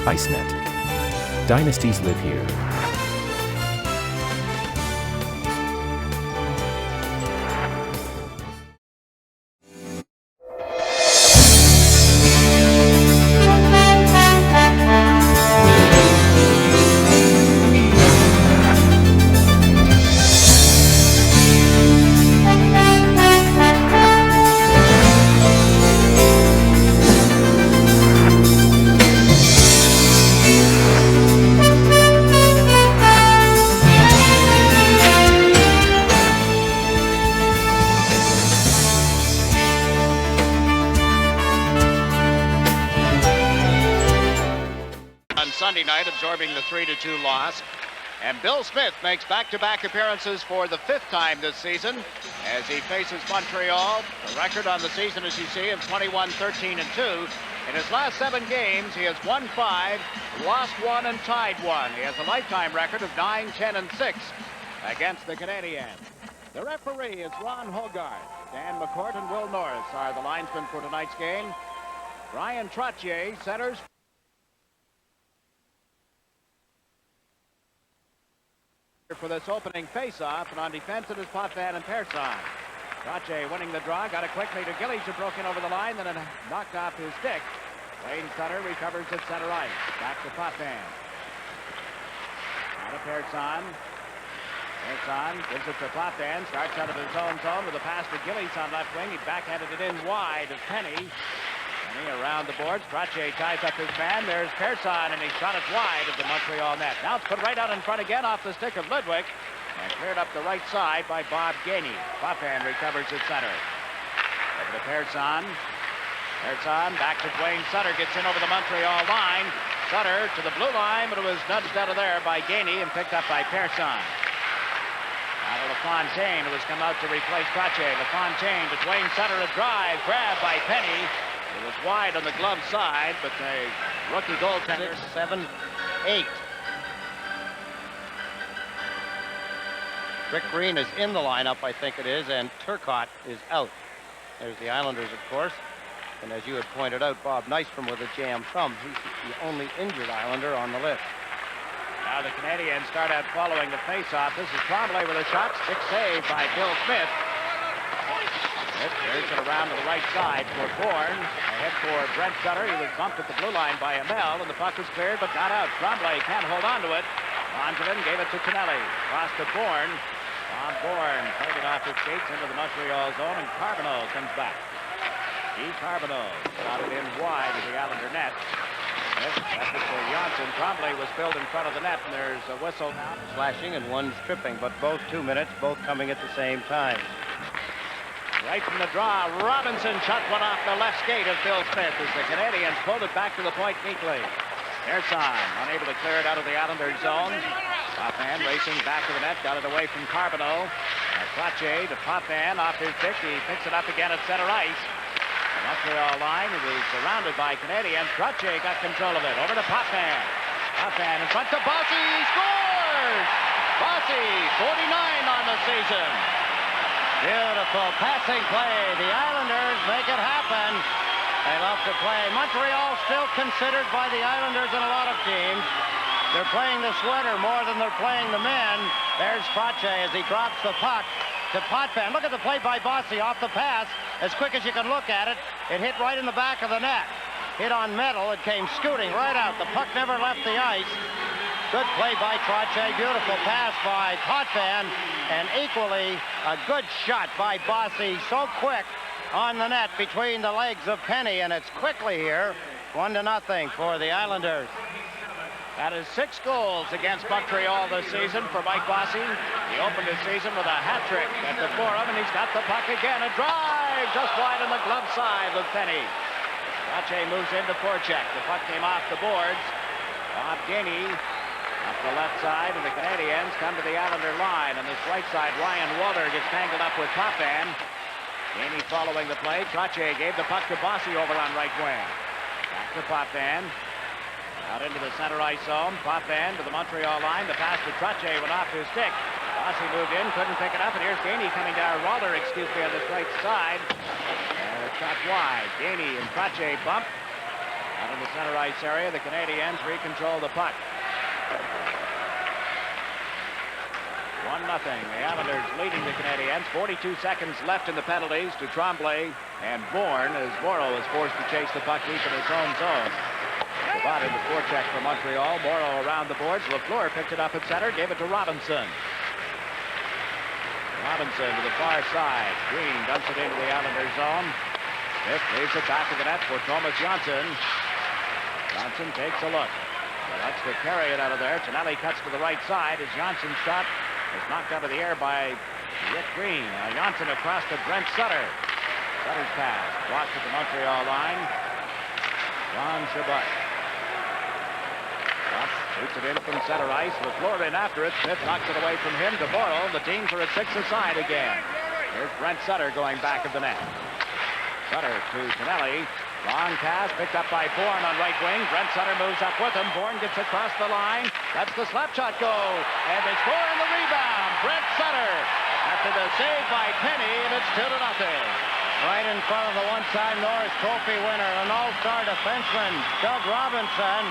ICENET. Dynasties live here. Sunday night, absorbing the 3-2 loss. And Bill Smith makes back-to-back appearances for the 5th time this season as he faces Montreal. The record on the season, as you see, of 21-13-2. In his last 7 games, he has won 5, lost 1, and tied 1. He has a lifetime record of 9-10-6 against the Canadiens. The referee is Ron Hogarth. Dan McCourt and Will Norris are the linesmen for tonight's game. Brian Trottier centers for this opening face-off, and on defense it is Potvin and Persson. Trottier winning the draw, got it quickly to Gillies, who broke in over the line, then it knocked off his stick. Wayne Sutter recovers at center ice. Back to Potvin. Now to Persson. Persson gives it to Potvin, starts out of his own zone with a pass to Gillies on left wing. He backhanded it in wide of Penny. Penny around the boards. Trottier ties up his man. There's Persson, and he shot it wide of the Montreal net. Now it's put right out in front again off the stick of Ludwig and cleared up the right side by Bob Gainey. Potvin recovers at center. Over to Persson. Persson back to Dwayne Sutter. Gets in over the Montreal line. Sutter to the blue line, but it was nudged out of there by Gainey and picked up by Persson. Now to LaFontaine, who has come out to replace Trottier. LaFontaine to Dwayne Sutter. A drive, grab by Penny. It was wide on the glove side, but the rookie goaltender. 6, 7, 8. Rick Green is in the lineup, I think it is, and Turcotte is out. There's the Islanders, of course. And as you had pointed out, Bob Nystrom with a jammed thumb. He's the only injured Islander on the list. Now the Canadiens start out following the face-off. This is Tremblay with a shot. Stick save by Bill Smith. There's it around to the right side for Bourne. Ahead for Brent Sutter. He was bumped at the blue line by Amell, and the puck was cleared but got out. Tremblay can't hold on to it. Mongelin gave it to Kennelly. Cross to Bourne. Bourne played it off his skates into the Montreal zone, and Carbonneau comes back. Carbonneau got it in wide of the Islander net. That's it for Janssen. Tremblay was filled in front of the net, and there's a whistle now. Slashing and one's tripping, but both 2 minutes, both coming at the same time. Right from the draw, Robinson shot one off the left skate of Bill Smith as the Canadiens pulled it back to the point neatly. Persson unable to clear it out of the Islanders zone. Potvin racing back to the net, got it away from Carbonneau. Trottier to Potvin off his stick. He picks it up again at center ice. The Montreal line was surrounded by Canadiens. Trottier got control of it. Over to Potvin. Potvin in front to Bossy. He scores! Bossy, 49 on the season. Beautiful passing play. The Islanders make it happen. They love to play. Montreal still considered by the Islanders and a lot of teams. They're playing the sweater more than they're playing the men. There's Trottier as he drops the puck to Potvin. Look at the play by Bossy off the pass. As quick as you can look at it, it hit right in the back of the net. Hit on metal. It came scooting right out. The puck never left the ice. Good play by Trottier. Beautiful pass by Potvin. And equally a good shot by Bossy. So quick on the net between the legs of Penny. And it's quickly here. 1-0 for the Islanders. That is 6 goals against Montreal this season for Mike Bossy. He opened his season with a hat trick at the Forum, and he's got the puck again. A drive just wide on the glove side of Penny. Trottier moves into forecheck. The puck came off the boards. Bob Gainey up the left side, and the Canadiens come to the Islander line. On this right side, Ryan Walter gets tangled up with Potvin. Gainey following the play. Trottier gave the puck to Bossy over on right wing. Back to Potvin. Out into the center ice zone. Potvin to the Montreal line. The pass to Trottier went off his stick. Bossy moved in, couldn't pick it up, and here's Gainey coming down. Walter, excuse me, on this right side. And it's shot wide. Gainey and Trottier bump. Out in the center ice area, the Canadiens recontrol the puck. 1-0. The Islanders leading the Canadiens. 42 seconds left in the penalties to Tremblay and Bourne as Morrow is forced to chase the puck deep in his own zone. Sabat in the forecheck for Montreal. Morrow around the boards. Lafleur picked it up at center, gave it to Robinson. Robinson to the far side. Green dumps it into the Islanders zone. Smith leaves it back to the net for Thomas Johnson. Johnson takes a look. That's to carry it out of there. Tonelli cuts to the right side as Johnson's shot is knocked out of the air by Rick Green. Now Johnson across to Brent Sutter. Sutter's pass blocked at the Montreal line. John Sabat. Shoots it in from center ice. Lafleur in after it. Smith knocks it away from him to Boyle. The teams are at 6 aside again. Here's Brent Sutter going back of the net. Sutter to Tonelli. Long pass picked up by Bourne on right wing. Brent Sutter moves up with him. Bourne gets across the line. That's the slap shot goal. And they score on the rebound. Brent Sutter after the save by Penny, and it's 2-0. Right in front of the one-time Norris Trophy winner, an all-star defenseman, Doug Robinson.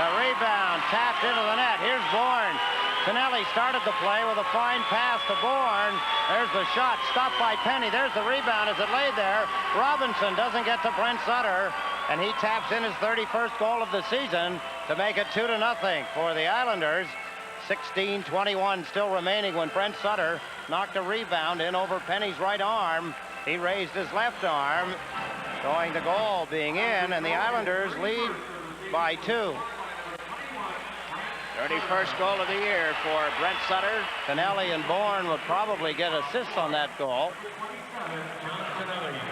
The rebound tapped into the net. Here's Bourne. Tonelli started the play with a fine pass to Bourne. There's the shot stopped by Penny. There's the rebound as it laid there. Robinson doesn't get to Brent Sutter, and he taps in his 31st goal of the season to make it 2-0 for the Islanders. 16:21 still remaining when Brent Sutter knocked a rebound in over Penny's right arm. He raised his left arm, showing the goal being in, and the Islanders lead by 2. 31st goal of the year for Brent Sutter. Tonelli and Bourne would probably get assists on that goal.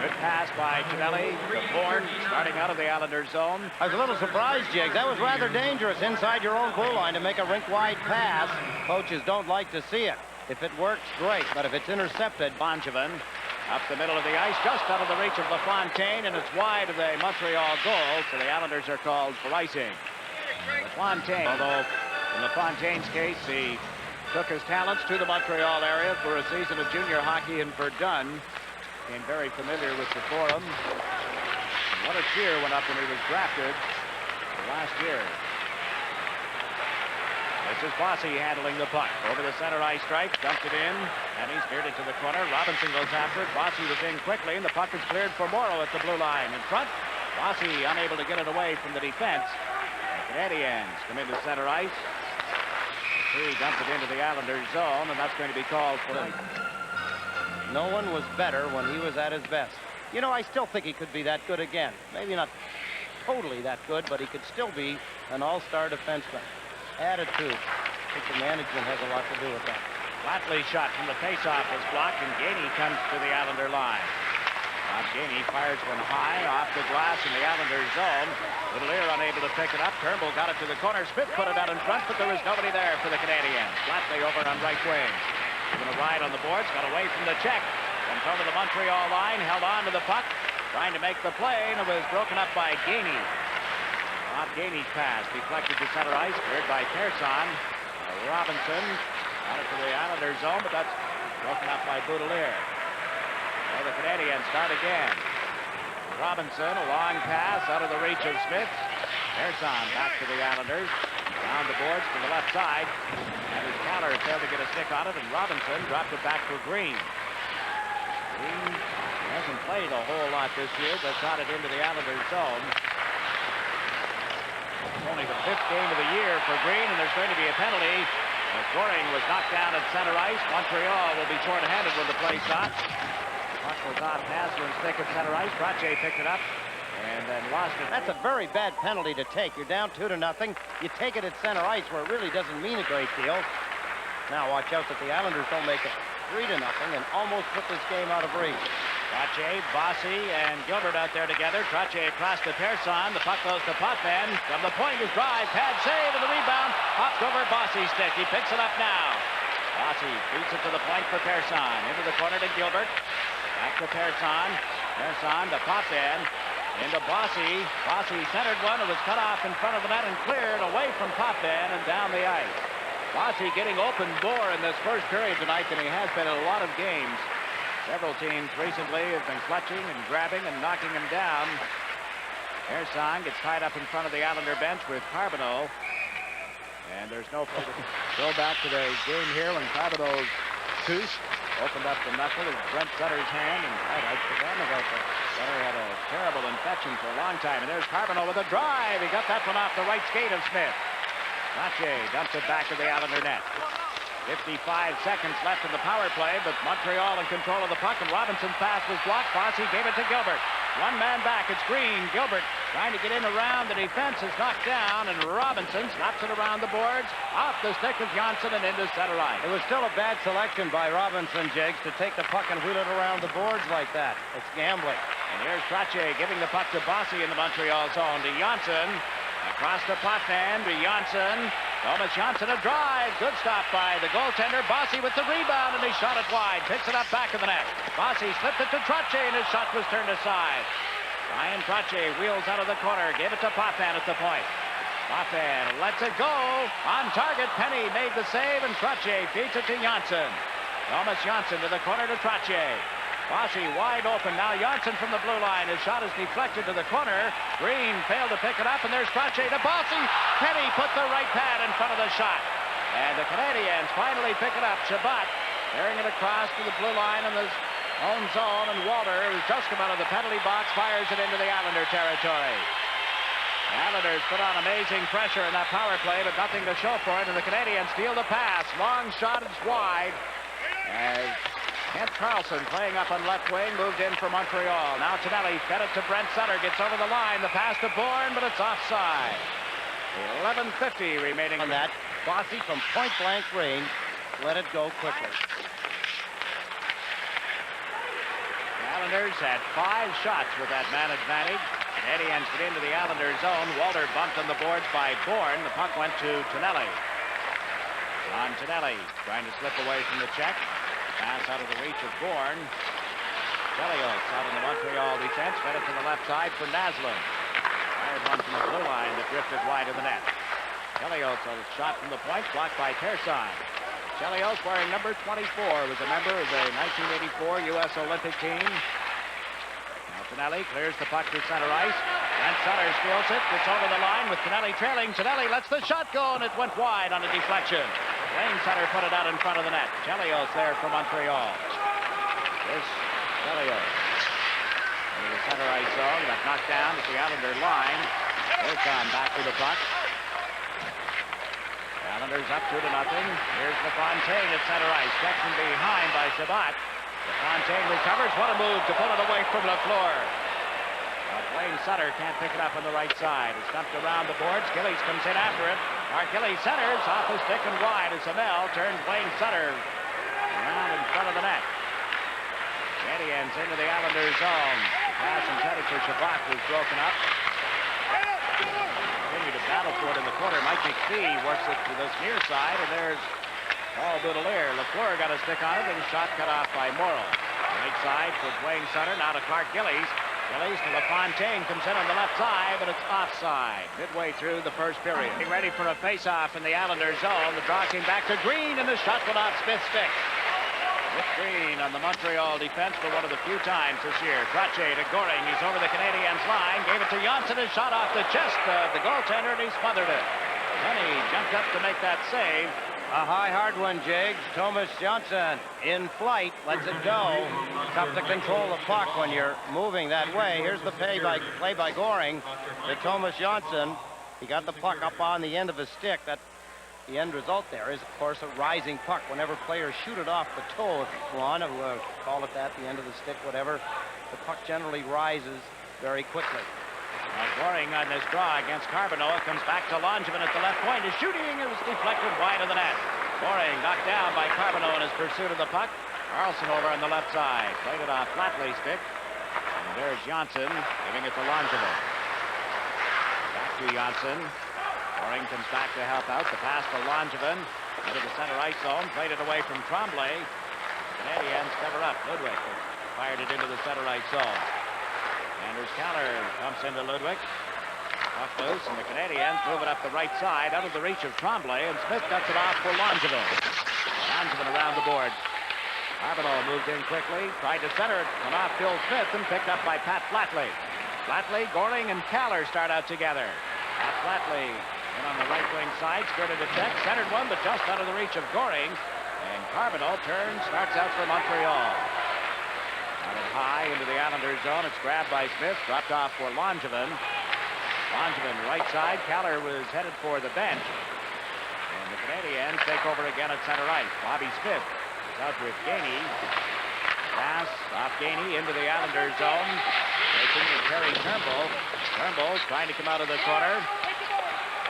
Good pass by Tonelli to Bourne, starting out of the Islanders zone. I was a little surprised, Jig. That was rather dangerous inside your own blue line to make a rink-wide pass. Coaches don't like to see it. If it works, great, but if it's intercepted... Bonjovan up the middle of the ice, just out of the reach of LaFontaine, and it's wide of the Montreal goal, so the Islanders are called for icing. LaFontaine, although in LaFontaine's case, he took his talents to the Montreal area for a season of junior hockey in Verdun. Became very familiar with the Forum. What a cheer went up when he was drafted last year. This is Bossy handling the puck. Over the center ice strike, dumped it in, and he's steered it to the corner. Robinson goes after it. Bossy was in quickly, and the puck is cleared for Morrow at the blue line. In front, Bossy unable to get it away from the defense. The Canadiens come into center ice. He dumped it into the Islanders zone, and that's going to be called for. No one was better when he was at his best. You know, I still think he could be that good again. Maybe not totally that good, but he could still be an all-star defenseman. Attitude. I think the management has a lot to do with that. Flatley shot from the faceoff is blocked, and Gainey comes to the Islander line. Gainey fires one high off the glass in the Islanders zone. Littleer unable to pick it up. Turnbull got it to the corner. Smith put it out in front, but there was nobody there for the Canadiens. Flatley over on right wing. Given a ride on the boards, got away from the check. In front of the Montreal line, held on to the puck, trying to make the play, and it was broken up by Gainey. Bob Gainey's pass deflected to center ice, cleared by Persson. Robinson got it to the Islanders zone, but that's broken up by Boudelier. Well, the Canadiens start again. Robinson, a long pass out of the reach of Smith. Persson back to the Islanders. Down the boards to the left side. And his counter failed to get a stick on it, and Robinson dropped it back for Green. Green hasn't played a whole lot this year, but got it into the Islanders zone. It's only the 5th game of the year for Green, and there's going to be a penalty. Goring was knocked down at center ice. Montreal will be short-handed when the play stops. Puck was off pass from stick at center ice. Trottier picked it up and then lost it. That's a very bad penalty to take. You're down 2-0. You take it at center ice where it really doesn't mean a great deal. Now watch out that the Islanders don't make it 3-0 and almost put this game out of reach. Trottier, Bossy, and Gilbert out there together. Trottier across to Persson. The puck goes to Potvin. From the point, his drive, pad save, and the rebound popped over Bossy's stick. He picks it up now. Bossy beats it to the point for Persson. Into the corner to Gilbert. Back to Persson. Persson to Potvin. Into Bossy. Bossy centered one. It was cut off in front of the net and cleared away from Potvin and down the ice. Bossy getting open door in this first period tonight than he has been in a lot of games. Several teams recently have been clutching and grabbing and knocking him down. Ersong gets tied up in front of the Islander bench with Carbonneau. And there's no further. Go back to the game here when Carbonneau's tooth opened up the knuckle of Brent Sutter's hand. And I'd forgotten about that. Sutter had a terrible infection for a long time. And there's Carbonneau with a drive. He got that one off the right skate of Smith. Gauthier dumps it back to the Islander net. 55 seconds left in the power play, but Montreal in control of the puck, and Robinson's pass was blocked. Bossy gave it to Gilbert. One man back, it's Green. Gilbert trying to get in around the defense is knocked down, and Robinson slaps it around the boards, off the stick of Johnson and into center ice. It was still a bad selection by Robinson, Jakes, to take the puck and wheel it around the boards like that. It's gambling. And here's Trottier giving the puck to Bossy in the Montreal zone. To Johnson. Across the Potvin to Johnson. Thomas Johnson a drive. Good stop by the goaltender. Bossy with the rebound, and he shot it wide. Picks it up back of the net. Bossy slipped it to Trottier, and his shot was turned aside. Ryan Trottier wheels out of the corner. Gave it to Potvin at the point. Potvin lets it go. On target, Penny made the save, and Trottier feeds it to Johnson. Thomas Johnson to the corner to Trottier. Bossy wide open. Now Johnson from the blue line. His shot is deflected to the corner. Green failed to pick it up, and there's Trottier to Bossy. Penny put the right pad in front of the shot. And the Canadiens finally pick it up. Chabot carrying it across to the blue line in the own zone, and Walter, who's just come out of the penalty box, fires it into the Islander territory. The Islanders put on amazing pressure in that power play, but nothing to show for it, and the Canadiens steal the pass. Long shot, it's wide. As Kent Carlson playing up on left wing, moved in for Montreal. Now Tonelli fed it to Brent Sutter, gets over the line. The pass to Bourne, but it's offside. 11:50 remaining on that. Bossy from point-blank range let it go quickly. The Islanders had 5 shots with that man advantage. Canadiens get into the Islanders zone. Walter bumped on the boards by Bourne. The puck went to Tonelli. On Tonelli, trying to slip away from the check. Pass out of the reach of Bourne. Chelios out in the Montreal defense. Fed it to the left side for Naslund. Fired one from the blue line that drifted wide of the net. Chelios, a shot from the point, blocked by Tersine. Chelios, wearing number 24, was a member of the 1984 U.S. Olympic team. Now Tonelli clears the puck to center ice. And Sutter steals it. Gets over the line with Tonelli trailing. Tonelli lets the shot go, and it went wide on a deflection. Wayne Sutter put it out in front of the net. Chelios there for Montreal. Here's Chelios. Into the center ice zone. Got knocked down at the Islander line. Wilson back to the puck. The Islanders up 2-0. Here's LaFontaine at center ice. Checked from behind by Chabot. LaFontaine recovers. What a move to pull it away from LaFleur. Wayne Sutter can't pick it up on the right side. It's dumped around the boards. Gillies comes in after it. Mark Gillies centers off the stick and wide as Amell turns Wayne Sutter around in front of the net. Canadiens into the Islanders zone. The pass intended for Chabot was broken up. Continue to battle for it in the corner. Mike McPhee works it to this near side, and there's Paul Boudelier. LaFleur got a stick on it, and his shot cut off by Morrill. Right side for Wayne Sutter. Now to Clark Gillies. Gillies to LaFontaine, comes in on the left side, but it's offside. Midway through the first period. Getting ready for a face-off in the Islanders zone. The draw came back to Green, and the shot went off Smith's stick. With Green on the Montreal defense for one of the few times this year. Trottier to Goring. He's over the Canadiens line. Gave it to Johnson. His shot off the chest of the goaltender, and he smothered it. Then he jumped up to make that save. A high, hard one, Jiggs. Thomas Johnson in flight, lets it go. Tough to control the puck when you're moving that way. Here's the play by Goring to Thomas Johnson. He got the puck up on the end of his stick. The end result there is, of course, a rising puck. Whenever players shoot it off the toe, if you want to call it that, the end of the stick, whatever, the puck generally rises very quickly. Now Goring on this draw against Carbonneau. It comes back to Langevin at the left point. His shooting is deflected wide of the net. Goring knocked down by Carbonneau in his pursuit of the puck. Carlson over on the left side. Played it off Flatley's stick. And there's Johnson giving it to Langevin. Back to Johnson. Goring comes back to help out. The pass to Langevin. Into the center ice zone. Played it away from Tremblay. Canadiens cover up. Ludwig fired it into the center ice zone. Anders Keller pumps into Ludwig. Puck loose, and the Canadiens move it up the right side, out of the reach of Tremblay, and Smith cuts it off for Langevin. Langevin around the board. Carbonneau moved in quickly, tried to center it, went off Bill Smith, and picked up by Pat Flatley. Flatley, Goring, and Kaller start out together. Now Flatley in on the right wing side, skirted a check, centered one, but just out of the reach of Goring. And Carbonell turns, starts out for Montreal. Got it high into the Islanders zone. It's grabbed by Smith, dropped off for Langevin. Langevin right side. Kaller was headed for the bench. And the Canadiens take over again at center ice. Bobby Smith is out with Gainey. Pass off Gainey into the Islanders zone. Racing to Terry Turnbull. Turnbull's trying to come out of the corner.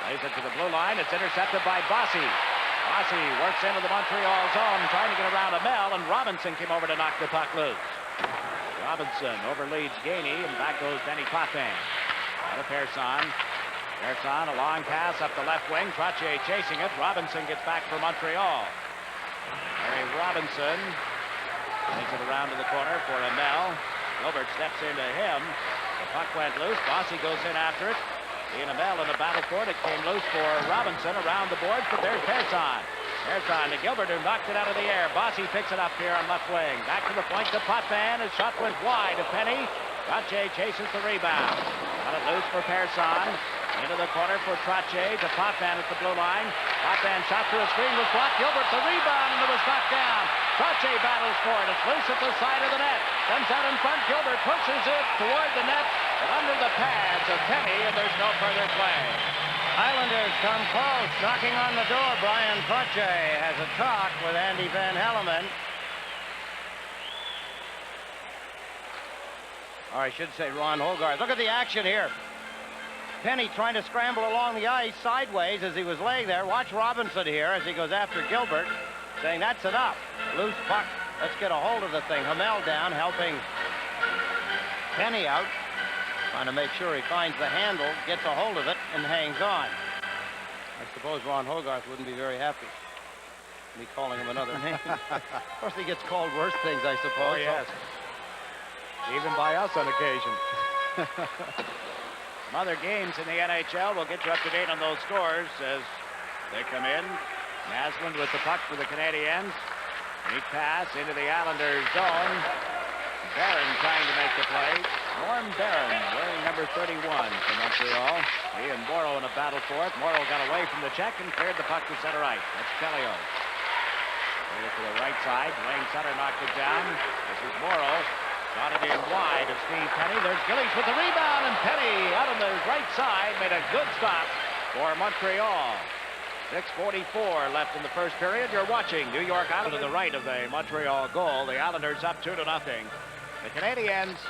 Plays it to the blue line. It's intercepted by Bossy. Bossy works into the Montreal zone, trying to get around Amel, and Robinson came over to knock the puck loose. Robinson overleads Gainey, and back goes Denny Potvin. Out of Persson. Persson, a long pass up the left wing. Trottier chasing it. Robinson gets back for Montreal. Harry Robinson takes it around to the corner for Amel. Gilbert steps into him. The puck went loose. Bossy goes in after it. Ian Amel in the battle for it. It came loose for Robinson around the boards, but there's Persson. Persson to Gilbert, who knocked it out of the air. Bossy picks it up here on left wing. Back to the point to Potvin. His shot went wide to Penny. Trottier chases the rebound. Got it loose for Persson. Into the corner for Trottier to Potvin at the blue line. Potvin shot through a screen was blocked. Gilbert the rebound, and it was knocked down. Trottier battles for it. It's loose at the side of the net. Comes out in front. Gilbert pushes it toward the net, but under the pads of Penny, and there's no further play. Islanders come close, knocking on the door. Brian Trottier has a talk with Andy Van Hellemond. Or I should say Ron Hogarth. Look at the action here. Penny trying to scramble along the ice sideways as he was laying there. Watch Robinson here as he goes after Gilbert, saying that's enough. Loose puck. Let's get a hold of the thing. Hamel down, helping Penny out. Trying to make sure he finds the handle, gets a hold of it, and hangs on. I suppose Ron Hogarth wouldn't be very happy. Me calling him another name. Of course, he gets called worse things, I suppose. Oh, yes. Even by us on occasion. Some other games in the NHL. We'll get you up to date on those scores as they come in. Naslund with the puck for the Canadiens. Neat pass into the Islanders zone. Barron trying to make the play. Norm Barron wearing number 31 for Montreal. He and Morrow in a battle for it. Morrow got away from the check and cleared the puck to center ice. That's Kellio. Played it to the right side. Wayne Sutter knocked it down. This is Morrow. Got it in wide of Steve Penny. There's Gillies with the rebound, and Penny out on the right side made a good stop for Montreal. 6:44 left in the first period. You're watching New York Islanders to the right of the Montreal goal. The Islanders up 2-0. The Canadiens,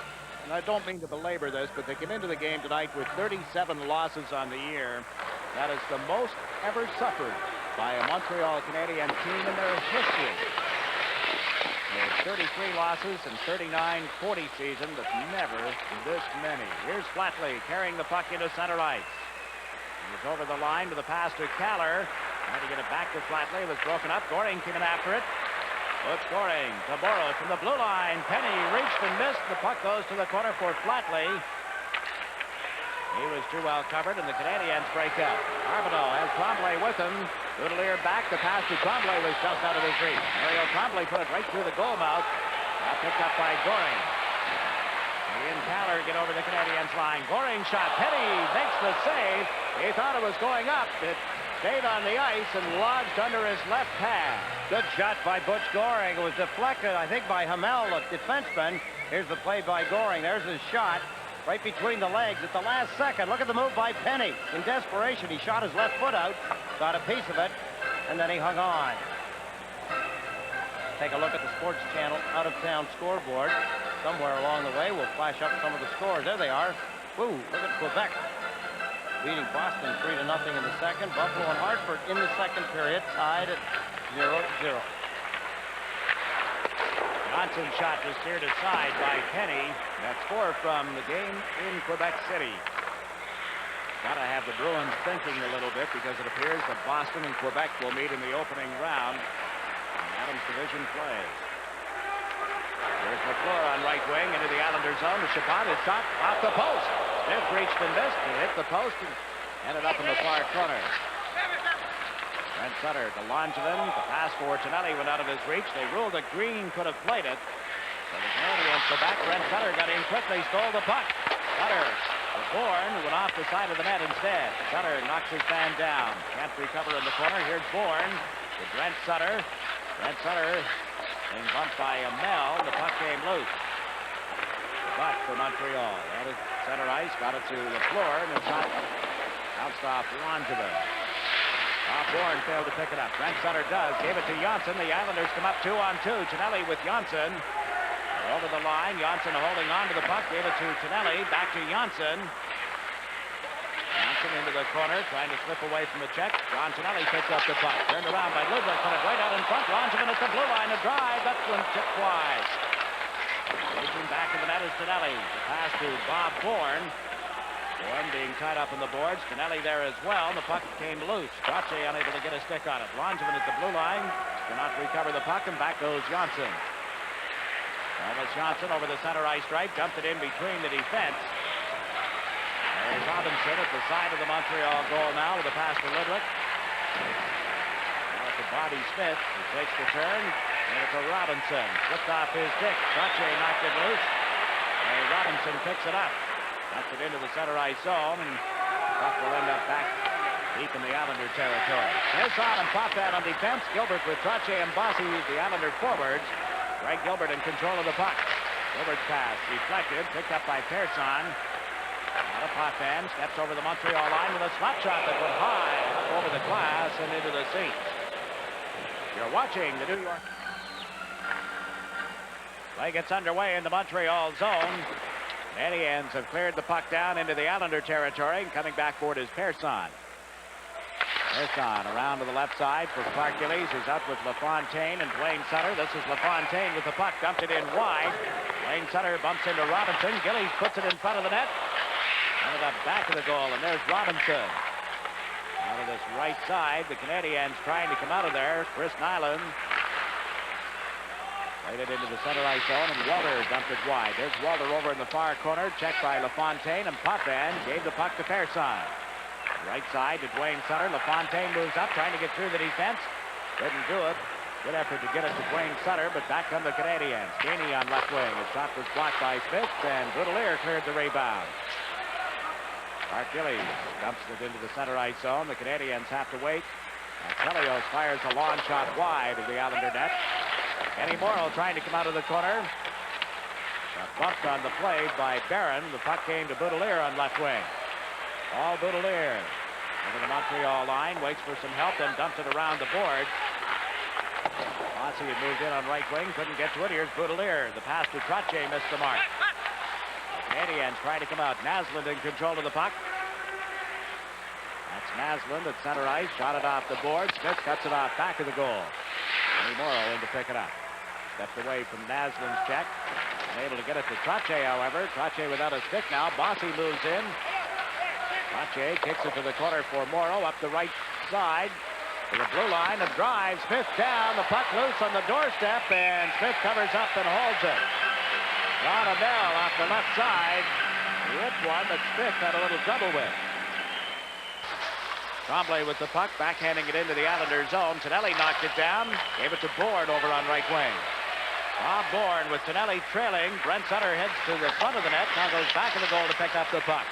and I don't mean to belabor this, but they came into the game tonight with 37 losses on the year. That is the most ever suffered by a Montreal Canadiens team in their history. There's 33 losses and 39-40 season, but never this many. Here's Flatley carrying the puck into center ice. He's over the line to the pass to Kaller. Trying to get it back to Flatley. It was broken up. Goring came in after it. It's Goring to Morrow from the blue line. Penny reached and missed. The puck goes to the corner for Flatley. He was too well covered, and the Canadiens break up. Carbonell has Tremblay with him. Goodelier back. The pass to Tremblay was just out of his reach. Mario Tremblay put it right through the goal mouth. Now picked up by Goring. He and Kaller get over the Canadiens line. Goring shot. Penny makes the save. He thought it was going up. It stayed on the ice and lodged under his left pad. Good shot by Butch Goring. It was deflected, I think, by Hamel, the defenseman. Here's the play by Goring. There's his shot. Right between the legs at the last second. Look at the move by Penny. In desperation, he shot his left foot out, got a piece of it, and then he hung on. Take a look at the Sports Channel out-of-town scoreboard. Somewhere along the way, we'll flash up some of the scores. There they are. Woo, look at Quebec beating Boston 3-0 in the second. Buffalo and Hartford in the second period tied at 0-0. Johnson's shot was steered aside by Penny. That's 4 from the game in Quebec City. Got to have the Bruins thinking a little bit because it appears that Boston and Quebec will meet in the opening round in Adams Division play. There's McClure on right wing into the Islanders zone. The Chabot is shot off the post. Smith reached and missed. It hit the post and ended up in the far corner. Brent Sutter to Langevin. The pass for Tonelli went out of his reach. They ruled that Green could have played it. So the Canadiens go back. Brent Sutter got in quickly, stole the puck. Sutter Bourne, who went off the side of the net instead. Sutter knocks his man down. Can't recover in the corner. Here's Bourne to Brent Sutter. Brent Sutter being bumped by Mel. The puck came loose. But for Montreal. That is center ice. Got it to LaFleur, and the shot bounced off Langevin. Bourne failed to pick it up. Brent Sutter does. Gave it to Janssen. The Islanders come up 2-on-2. Tonelli with Janssen. Over the line. Janssen holding on to the puck. Gave it to Tonelli. Back to Janssen. Janssen into the corner. Trying to slip away from the check. John Tonelli picks up the puck. Turned around by Ludwig. Put it right out in front. Langevin at the blue line. A drive. That one tipped wide. Reaching back to the net is Tonelli. The pass to Bob Bourne. Bourne being tied up in the boards. Tonelli there as well. The puck came loose. Trottier unable to get a stick on it. Langevin at the blue line. Cannot recover the puck, and back goes Janssen. Thomas Janssen over the center ice stripe. Dumped it in between the defense. There's Robinson at the side of the Montreal goal now with a pass to Ludwig. Now to Bobby Smith, who takes the turn. And it's a Robinson. Flipped off his stick. Trottier knocked it loose. And Robinson picks it up. Knocks it into the center ice zone, and the puck will end up back deep in the Islander territory. Here's on and pop that on defense. Gilbert with Trottier and Bossy, the Islander forwards. Greg Gilbert in control of the puck. Gilbert's pass deflected, picked up by Persson. Out of Potvin, steps over the Montreal line with a slap shot that went high up over the glass and into the seats. You're watching the New York. Play gets underway in the Montreal zone. Canadiens have cleared the puck down into the Islander territory. Coming back for it is Persson. Persson around to the left side for Clark Gillies, who's out with LaFontaine and Dwayne Sutter. This is LaFontaine with the puck, dumped it in wide. Dwayne Sutter bumps into Robinson. Gillies puts it in front of the net. Out of the back of the goal, and there's Robinson. Out of this right side, the Canadiens trying to come out of there. Chris Nyland played it into the center ice zone, and Walter dumped it wide. There's Walter over in the far corner, checked by LaFontaine, and Potvin gave the puck to Persson. Right side to Dwayne Sutter. LaFontaine moves up, trying to get through the defense. Couldn't do it. Good effort to get it to Dwayne Sutter, but back come the Canadiens. Gainey on left wing. His shot was blocked by Smith, and Boudelier cleared the rebound. Clark Gillies dumps it into the center ice zone. The Canadiens have to wait. Chelios fires a long shot wide of the Islander net. Kenny Morrow trying to come out of the corner. Got bumped on the play by Barron. The puck came to Boudelier on left wing. All Boudelier over the Montreal line, waits for some help, then dumps it around the board. Bossy had moved in on right wing, couldn't get to it. Here's Boudelier. The pass to Trottier missed the mark. The Canadiens trying to come out. Naslund in control of the puck. That's Naslund at center ice. Shot it off the board. Smith cuts it off back of the goal. Kenny Morrow in to pick it up. Stepped away from Naslund's check. Unable to get it to Trottier, however. Trottier without a stick now. Bossy moves in. Trottier kicks it to the corner for Morrow up the right side to the blue line. A drive. Smith down. The puck loose on the doorstep, and Smith covers up and holds it. Ron Amell off the left side. He hit one that Smith had a little trouble with. Tremblay with the puck, backhanding it into the Islander zone. Tonelli knocked it down. Gave it to Bourne over on right wing. Bob Bourne with Tonelli trailing. Brent Sutter heads to the front of the net. Now goes back in the goal to pick up the puck.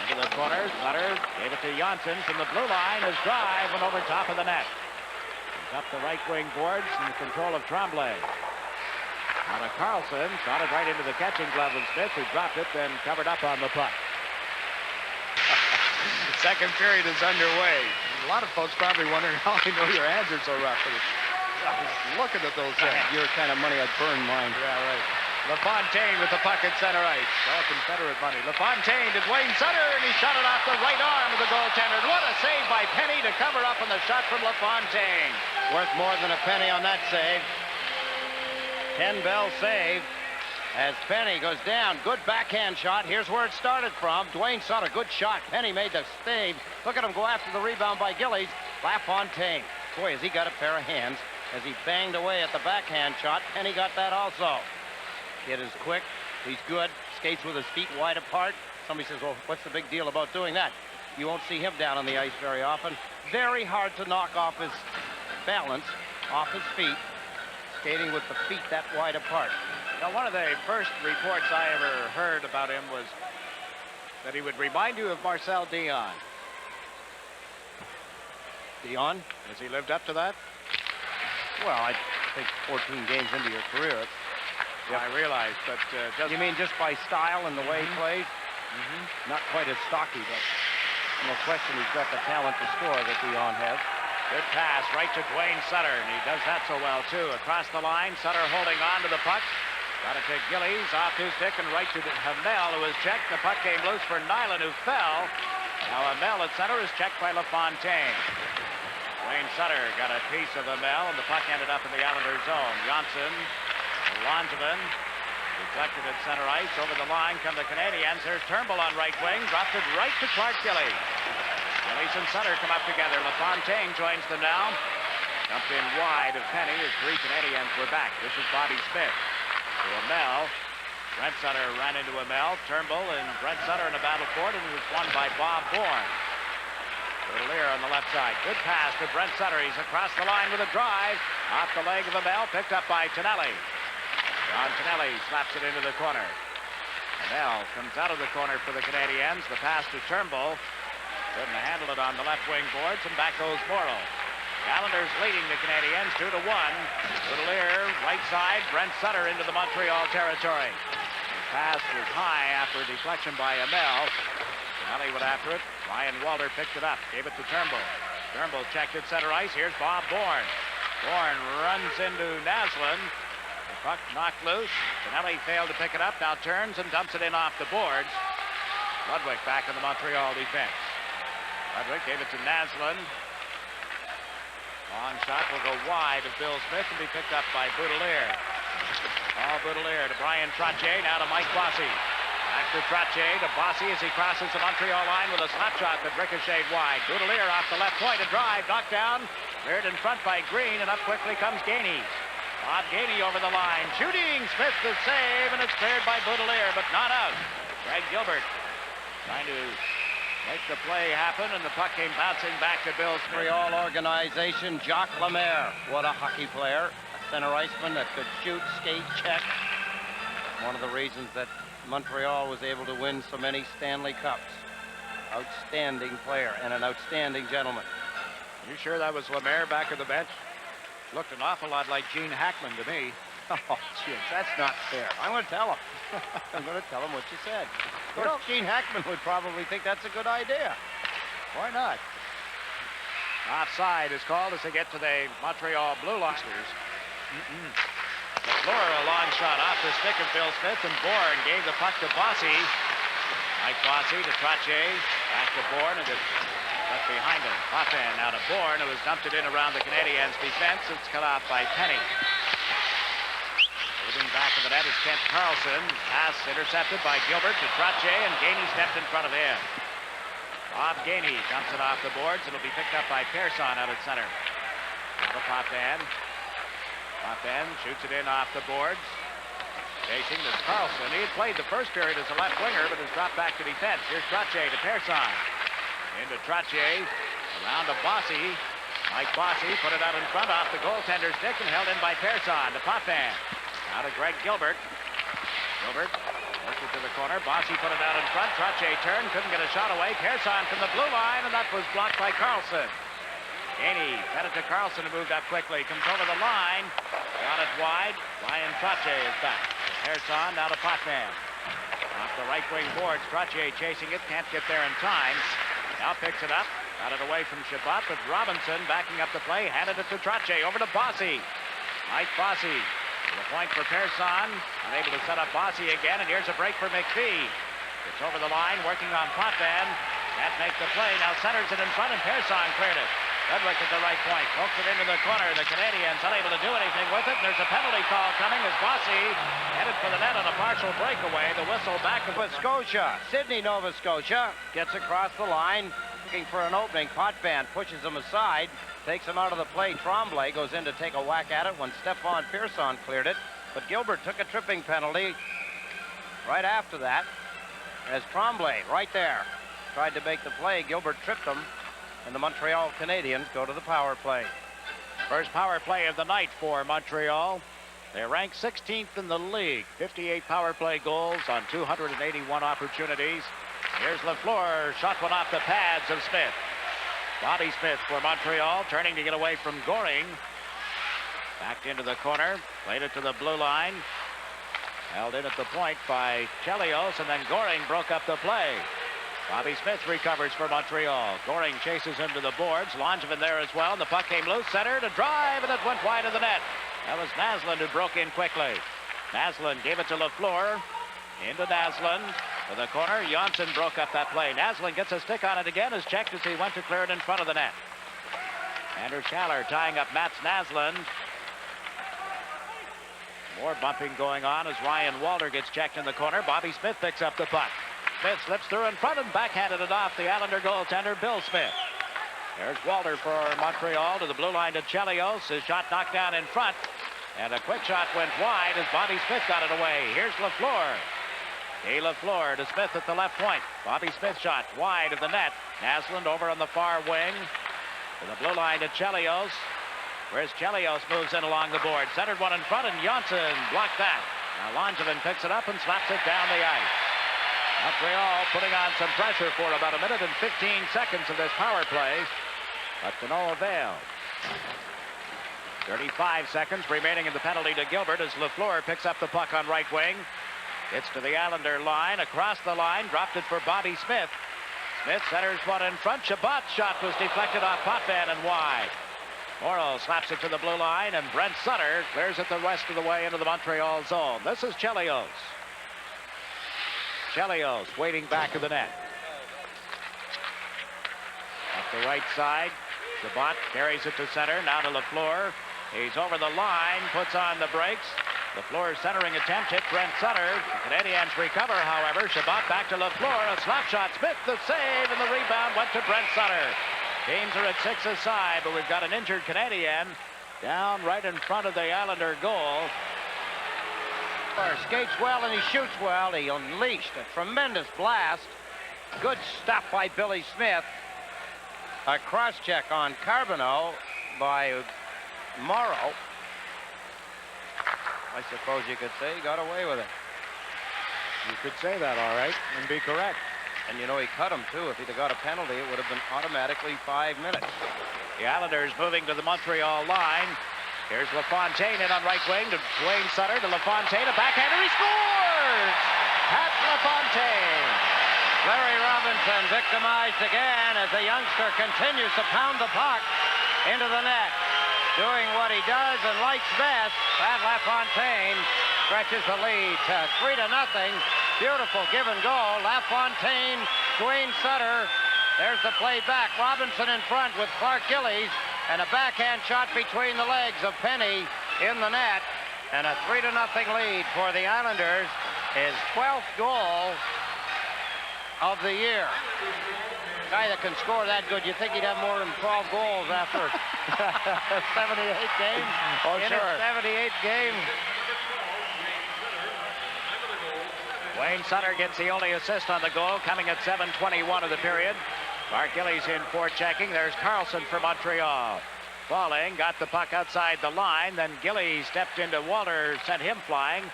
Into the corner. Sutter gave it to Janssen from the blue line. His drive went over top of the net. He's up the right wing boards in control of Tremblay. Now to Carlson. Shot it right into the catching glove of Smith, who dropped it, then covered up on the puck. The second period is underway. A lot of folks probably wondering how I know your hands are so rough. I was looking at those hands. Your kind of money, I'd burn mine. Yeah, right. LaFontaine with the puck at center ice. All Confederate money. LaFontaine to Dwayne Sutter, and he shot it off the right arm of the goaltender. What a save by Penny to cover up on the shot from LaFontaine. Worth more than a penny on that save. 10 bell save as Penny goes down. Good backhand shot. Here's where it started from. Dwayne Sutter, good shot. Penny made the save. Look at him go after the rebound by Gillies. LaFontaine. Boy, has he got a pair of hands as he banged away at the backhand shot. Penny got that also. Kid is quick. He's good. Skates with his feet wide apart. Somebody says, well, what's the big deal about doing that? You won't see him down on the ice very often. Very hard to knock off his balance, off his feet, skating with the feet that wide apart. Now, one of the first reports I ever heard about him was that he would remind you of Marcel Dion. Dion? Has he lived up to that? Well, I think 14 games into your career. Yeah, I realize, but just... You mean just by style and the way he plays? Not quite as stocky, but no question he's got the talent to score that Dion has. Good pass right to Dwayne Sutter, and he does that so well, too. Across the line, Sutter holding on to the puck. Got it to Gillies, off his stick, and right to Hamel, who was checked. The puck came loose for Nyland, who fell. Now Hamel at center is checked by LaFontaine. Dwayne Sutter got a piece of Hamel, and the puck ended up in the Islanders' zone. Johnson, Langevin, deflected at center ice. Over the line come the Canadiens. There's Turnbull on right wing, dropped it right to Clark Gillies. Gillies and Sutter come up together. LaFontaine joins them now. Dumped in wide of Penny as 3 Canadiens were back. This is Bobby Smith. To Hamel. Brent Sutter ran into Hamel. Turnbull and Brent Sutter in a battle for it, and it was won by Bob Bourne. Lear on the left side. Good pass to Brent Sutter. He's across the line with a drive. Off the leg of Hamel. Picked up by Tonelli. John Tonelli slaps it into the corner. Hamel comes out of the corner for the Canadiens. The pass to Turnbull. Couldn't handle it on the left wing boards, and back goes Morrill. The Islanders leading the Canadiens 2-1. Lear, right side. Brent Sutter into the Montreal territory. The pass was high after a deflection by Hamel. Tonelli went after it. Ryan Walter picked it up. Gave it to Turnbull. Turnbull checked at center ice. Here's Bob Bourne. Bourne runs into Naslund. The puck knocked loose. Tonelli failed to pick it up. Now turns and dumps it in off the boards. Ludwig back in the Montreal defense. Ludwig gave it to Naslund. Long shot will go wide of Bill Smith and be picked up by Boudelier. All Boudelier to Brian Trottier. Now to Mike Bossy. Back to Trottier to Bossy as he crosses the Montreal line with a slap shot that ricocheted wide. Boudelier off the left point. A drive. Knocked down. Cleared in front by Green, and up quickly comes Gainey. Bob Gainey over the line. Shooting. Smith the save, and it's cleared by Boudelier, but not out. Greg Gilbert trying to make the play happen, and the puck came bouncing back to Bill Smith. Montreal organization, Jacques Lemaire. What a hockey player. A center iceman that could shoot, skate, check. One of the reasons that Montreal was able to win so many Stanley Cups. Outstanding player and an outstanding gentleman. You sure that was Lemaire back at the bench? Looked an awful lot like Gene Hackman to me. Oh, jeez, that's not fair. I'm going to tell him. I'm going to tell him what you said. Of course, Gene Hackman would probably think that's a good idea. Why not? Offside is called as they get to the Montreal Blue Lobsters. McClure, a long shot off the stick of Bill Smith, and Bourne gave the puck to Bossy. Mike Bossy to Trottier, back to Bourne, and left behind him. Potvin now to Bourne, who has dumped it in around the Canadiens' defense. It's cut off by Penny. Moving back of the net is Kent Carlson. Pass intercepted by Gilbert to Trottier, and Gainey stepped in front of him. Bob Gainey dumps it off the boards. It'll be picked up by Persson out at center. Now to Potvin. Potvin shoots it in off the boards. Chasing this Carlson. He had played the first period as a left winger, but has dropped back to defense. Here's Trottier to Persson. Into Trottier. Around to Bossy. Mike Bossy put it out in front off the goaltender's stick and held in by Persson to Potvin. Now to Greg Gilbert. Gilbert worked it to the corner. Bossy put it out in front. Trottier turned, couldn't get a shot away. Persson from the blue line, and that was blocked by Carlson. Gainey fed it to Carlson, who moved up quickly. Comes over the line. Got it wide. Ryan Trottier is back. Persson now to Potvin. Off the right wing boards. Trottier chasing it. Can't get there in time. Now picks it up. Got it away from Chabot, but Robinson backing up the play. Handed it to Trottier. Over to Bossy. Mike Bossy. The point for Persson. Unable to set up Bossy again, and here's a break for McPhee. It's over the line, working on Potvin. Can't make the play. Now centers it in front, and Persson cleared it. Ludwig at the right point. Pokes it into the corner. The Canadiens unable to do anything with it, and there's a penalty call coming as Bossy headed for the net on a partial breakaway. The whistle back of Nova Scotia. Sydney, Nova Scotia gets across the line, looking for an opening. Potvin pushes him aside, takes him out of the play. Tremblay goes in to take a whack at it when Stefan Persson cleared it, but Gilbert took a tripping penalty right after that, as Tremblay right there tried to make the play. Gilbert tripped him, and the Montreal Canadiens go to the power play. First power play of the night for Montreal. They're ranked 16th in the league. 58 power play goals on 281 opportunities. Here's Lafleur. Shot one off the pads of Smith. Bobby Smith for Montreal, turning to get away from Goring. Backed into the corner. Played it to the blue line. Held in at the point by Chelios, and then Goring broke up the play. Bobby Smith recovers for Montreal. Goring chases him to the boards. Langevin there as well. And the puck came loose. Center to drive, and it went wide of the net. That was Naslund who broke in quickly. Naslund gave it to Lafleur. Into Naslund. To the corner. Janssen broke up that play. Naslund gets a stick on it again. Is checked as he went to clear it in front of the net. Andrew Schaller tying up Mats Naslund. More bumping going on as Ryan Walter gets checked in the corner. Bobby Smith picks up the puck. Smith slips through in front and backhanded it off the Islander goaltender, Bill Smith. There's Walter for Montreal to the blue line to Chelios. His shot knocked down in front. And a quick shot went wide as Bobby Smith got it away. Here's Lafleur. A. Lafleur to Smith at the left point. Bobby Smith shot wide of the net. Naslund over on the far wing. To the blue line to Chelios. Whereas Chelios moves in along the board. Centered one in front, and Janssen blocked that. Now Langevin picks it up and slaps it down the ice. Montreal putting on some pressure for about a minute and 15 seconds of this power play, but to no avail. 35 seconds remaining in the penalty to Gilbert as Lafleur picks up the puck on right wing. Gets to the Islander line, across the line, dropped it for Bobby Smith. Smith centers one in front. Chabot's shot was deflected off Potvin and wide. Morrow slaps it to the blue line, and Brent Sutter clears it the rest of the way into the Montreal zone. This is Chelios. Chelios waiting back of the net. Up the right side, Chabot carries it to center, now to Lafleur. He's over the line, puts on the brakes. Lafleur's centering attempt hit Brent Sutter. The Canadiens recover, however. Chabot back to Lafleur, a slap shot. Smith the save, and the rebound went to Brent Sutter. Teams are at 6 aside, but we've got an injured Canadien down right in front of the Islander goal. Skates well and he shoots well. He unleashed a tremendous blast. Good stuff by Billy Smith. A cross check on Carbonneau by Morrow. I suppose you could say he got away with it. You could say that, all right, and be correct. And you know, he cut him too. If he'd have got a penalty, it would have been automatically 5 minutes. The Islanders moving to the Montreal line. Here's LaFontaine in on right wing to Dwayne Sutter to LaFontaine. A backhander, he scores! Pat LaFontaine. Larry Robinson victimized again as the youngster continues to pound the puck into the net. Doing what he does and likes best, Pat LaFontaine stretches the lead to 3-0. Beautiful give and go. LaFontaine, Dwayne Sutter. There's the play back. Robinson in front with Clark Gillies. And a backhand shot between the legs of Penny in the net. And a 3-0 lead for the Islanders. His 12th goal of the year. Guy that can score that good, you think he'd have more than 12 goals after 78 games? Oh, in sure. his 78 games. Wayne Sutter gets the only assist on the goal, coming at 7:21 of the period. Clark Gillies in for checking. There's Carlson for Montreal. Falling, got the puck outside the line. Then Gillies stepped into Walter, sent him flying.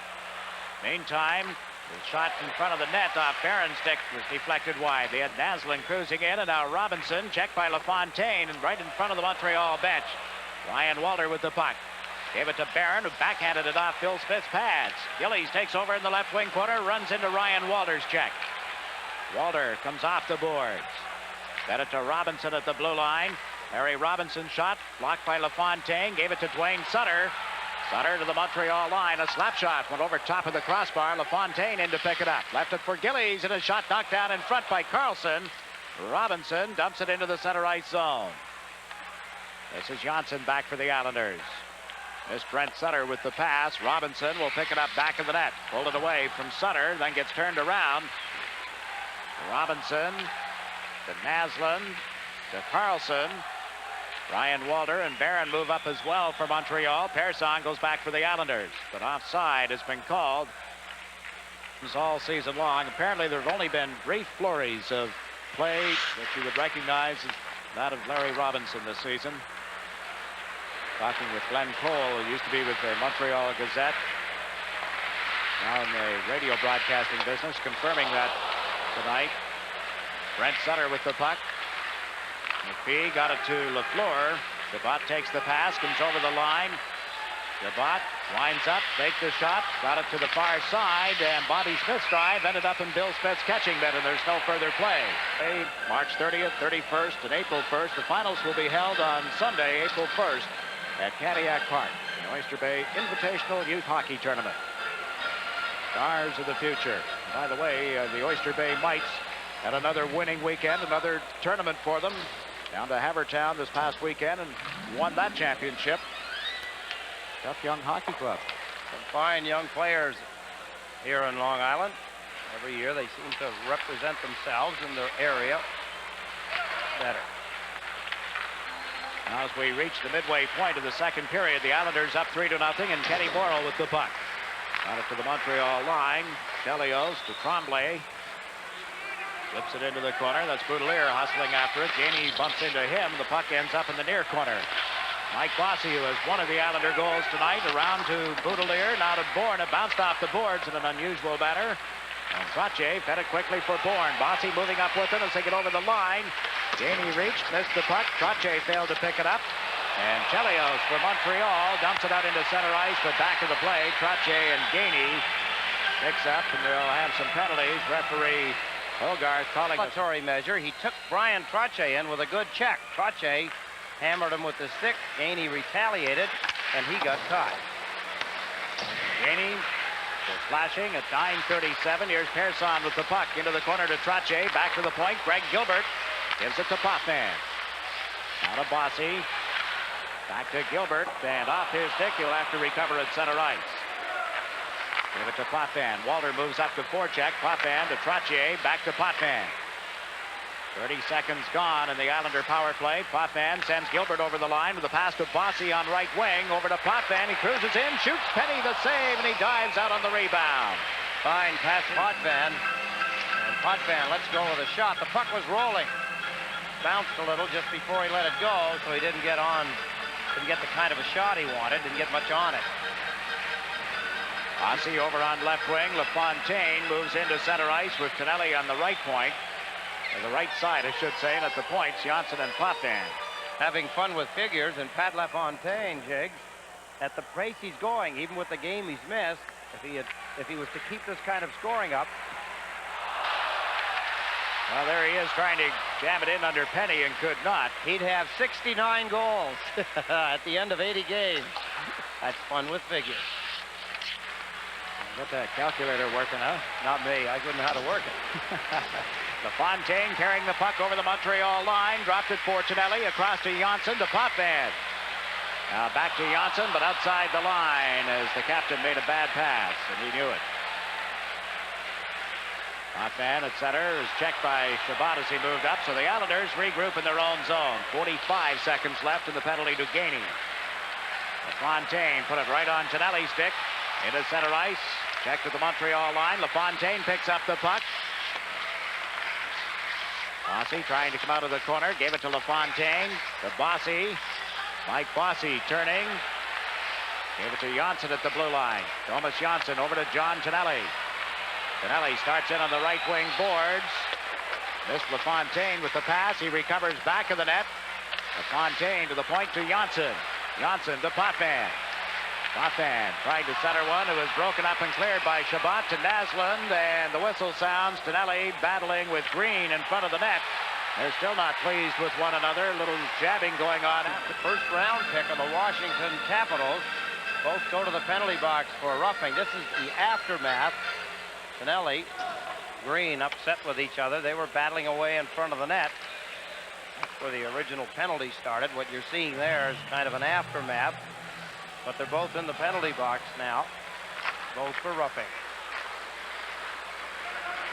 Meantime, the shot in front of the net off Barron's stick was deflected wide. They had Naslund cruising in, and now Robinson checked by LaFontaine and right in front of the Montreal bench. Ryan Walter with the puck. Gave it to Barron, who backhanded it off Bill Smith's pads. Gillies takes over in the left wing corner, runs into Ryan Walter's check. Walter comes off the boards. Got it to Robinson at the blue line. Larry Robinson shot, blocked by LaFontaine, gave it to Dwayne Sutter. Sutter to the Montreal line, a slap shot, went over top of the crossbar. LaFontaine in to pick it up. Left it for Gillies, and a shot knocked down in front by Carlson. Robinson dumps it into the center ice zone. This is Janssen back for the Islanders. Missed Brent Sutter with the pass. Robinson will pick it up back in the net. Pulled it away from Sutter, then gets turned around. Robinson to Naslund to Carlson. Ryan Walter and Barron move up as well for Montreal. Persson goes back for the Islanders, but offside has been called all season long. Apparently there have only been brief flurries of play that you would recognize as that of Larry Robinson this season. Talking with Glenn Cole, who used to be with the Montreal Gazette, now in the radio broadcasting business, confirming that tonight. Brent Sutter with the puck. McPhee got it to Lafleur. Chabot takes the pass, comes over the line. Chabot winds up, faked the shot, got it to the far side, and Bobby Smith's drive ended up in Bill Smith's catching net, and there's no further play. March 30th, 31st, and April 1st. The finals will be held on Sunday, April 1st, at Cadillac Park, the Oyster Bay Invitational Youth Hockey Tournament. Stars of the future. By the way, the Oyster Bay Mites had another winning weekend, another tournament for them. Down to Havertown this past weekend and won that championship. Tough young hockey club. Some fine young players here in Long Island. Every year they seem to represent themselves in their area better. Now as we reach the midway point of the second period, the Islanders up 3-0, and Kenny Morrow with the puck. Got it to the Montreal line. Chelios to Tremblay. Flips it into the corner. That's Boudelier hustling after it. Gainey bumps into him. The puck ends up in the near corner. Mike Bossy, who has one of the Islander goals tonight, around to Boudelier. Now to Bourne. It bounced off the boards in an unusual manner. And Trottier fed it quickly for Bourne. Bossy moving up with him as they get over the line. Gainey reached, missed the puck. Trottier failed to pick it up. And Chelios for Montreal dumps it out into center ice, but back of the play. Trottier and Gainey picks up, and they'll have some penalties. Referee Hogarth calling a regulatory measure. He took Brian Trottier in with a good check. Trottier hammered him with the stick. Gainey retaliated, and he got caught. Gainey is flashing at 9:37. Here's Persson with the puck into the corner to Trottier. Back to the point. Greg Gilbert gives it to Potvin. Now to Bossy. Back to Gilbert, and off his stick. He'll have to recover at center ice. Give it to Potvin. Walter moves up to forecheck. Potvin to Trottier. Back to Potvin. 30 seconds gone in the Islander power play. Potvin sends Gilbert over the line with a pass to Bossy on right wing. Over to Potvin. He cruises in, shoots Penny the save, and he dives out on the rebound. Fine pass Potvin. And Potvin lets go of the shot. The puck was rolling. Bounced a little just before he let it go, so he didn't get the kind of a shot he wanted, didn't get much on it. Bossy over on left wing. LaFontaine moves into center ice with Tonelli on the right point. Or the right side, I should say, and at the points, Janssen and Potvin. Having fun with figures, and Pat LaFontaine, Jigs, at the pace he's going, even with the game he's missed, if he was to keep this kind of scoring up. Well, there he is trying to jam it in under Penny and could not. He'd have 69 goals at the end of 80 games. That's fun with figures. Get that calculator working, huh? Not me. I wouldn't know how to work it. LaFontaine carrying the puck over the Montreal line. Dropped it for Tonelli. Across to Janssen to Potvin. Now back to Janssen, but outside the line as the captain made a bad pass, and he knew it. Potvin at center is checked by Chabot as he moved up, so the Islanders regroup in their own zone. 45 seconds left in the penalty to Gainey. LaFontaine put it right on Tonelli's stick. Into center ice. Checked at the Montreal line. LaFontaine picks up the puck. Bossy trying to come out of the corner. Gave it to LaFontaine. To Bossy. Mike Bossy turning. Gave it to Janssen at the blue line. Thomas Janssen over to John Tonelli. Tonelli starts in on the right wing boards. Missed LaFontaine with the pass. He recovers back of the net. LaFontaine to the point to Janssen. Janssen to Potvin. Potvin trying to center one. It was broken up and cleared by Chabot to Naslund, and the whistle sounds. Tonelli battling with Green in front of the net. They're still not pleased with one another. A little jabbing going on. The first round pick of the Washington Capitals. Both go to the penalty box for roughing. This is the aftermath. Tonelli, Green upset with each other. They were battling away in front of the net. That's where the original penalty started. What you're seeing there is kind of an aftermath. But they're both in the penalty box now. Both for roughing.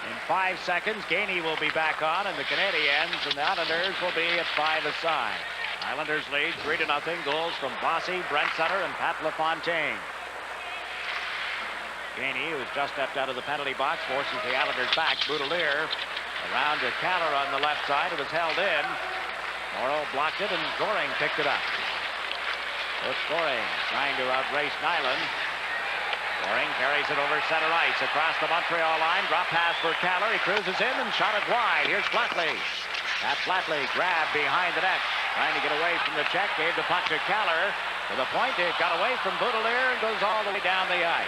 In 5 seconds, Gainey will be back on, and the Canadiens and the Islanders will be at 5 aside. Islanders lead 3-0. Goals from Bossy, Brent Sutter, and Pat LaFontaine. Gainey, who's just stepped out of the penalty box, forces the Islanders back. Boudelier around to Keller on the left side. It was held in. Morrow blocked it, and Goring picked it up. It's Goring trying to outrace Nyland. Goring carries it over center ice across the Montreal line. Drop pass for Caller. He cruises in and shot it wide. Here's Flatley. Pat Flatley grabbed behind the net. Trying to get away from the check. Gave the puck to Caller. To the point. It got away from Boudelier and goes all the way down the ice.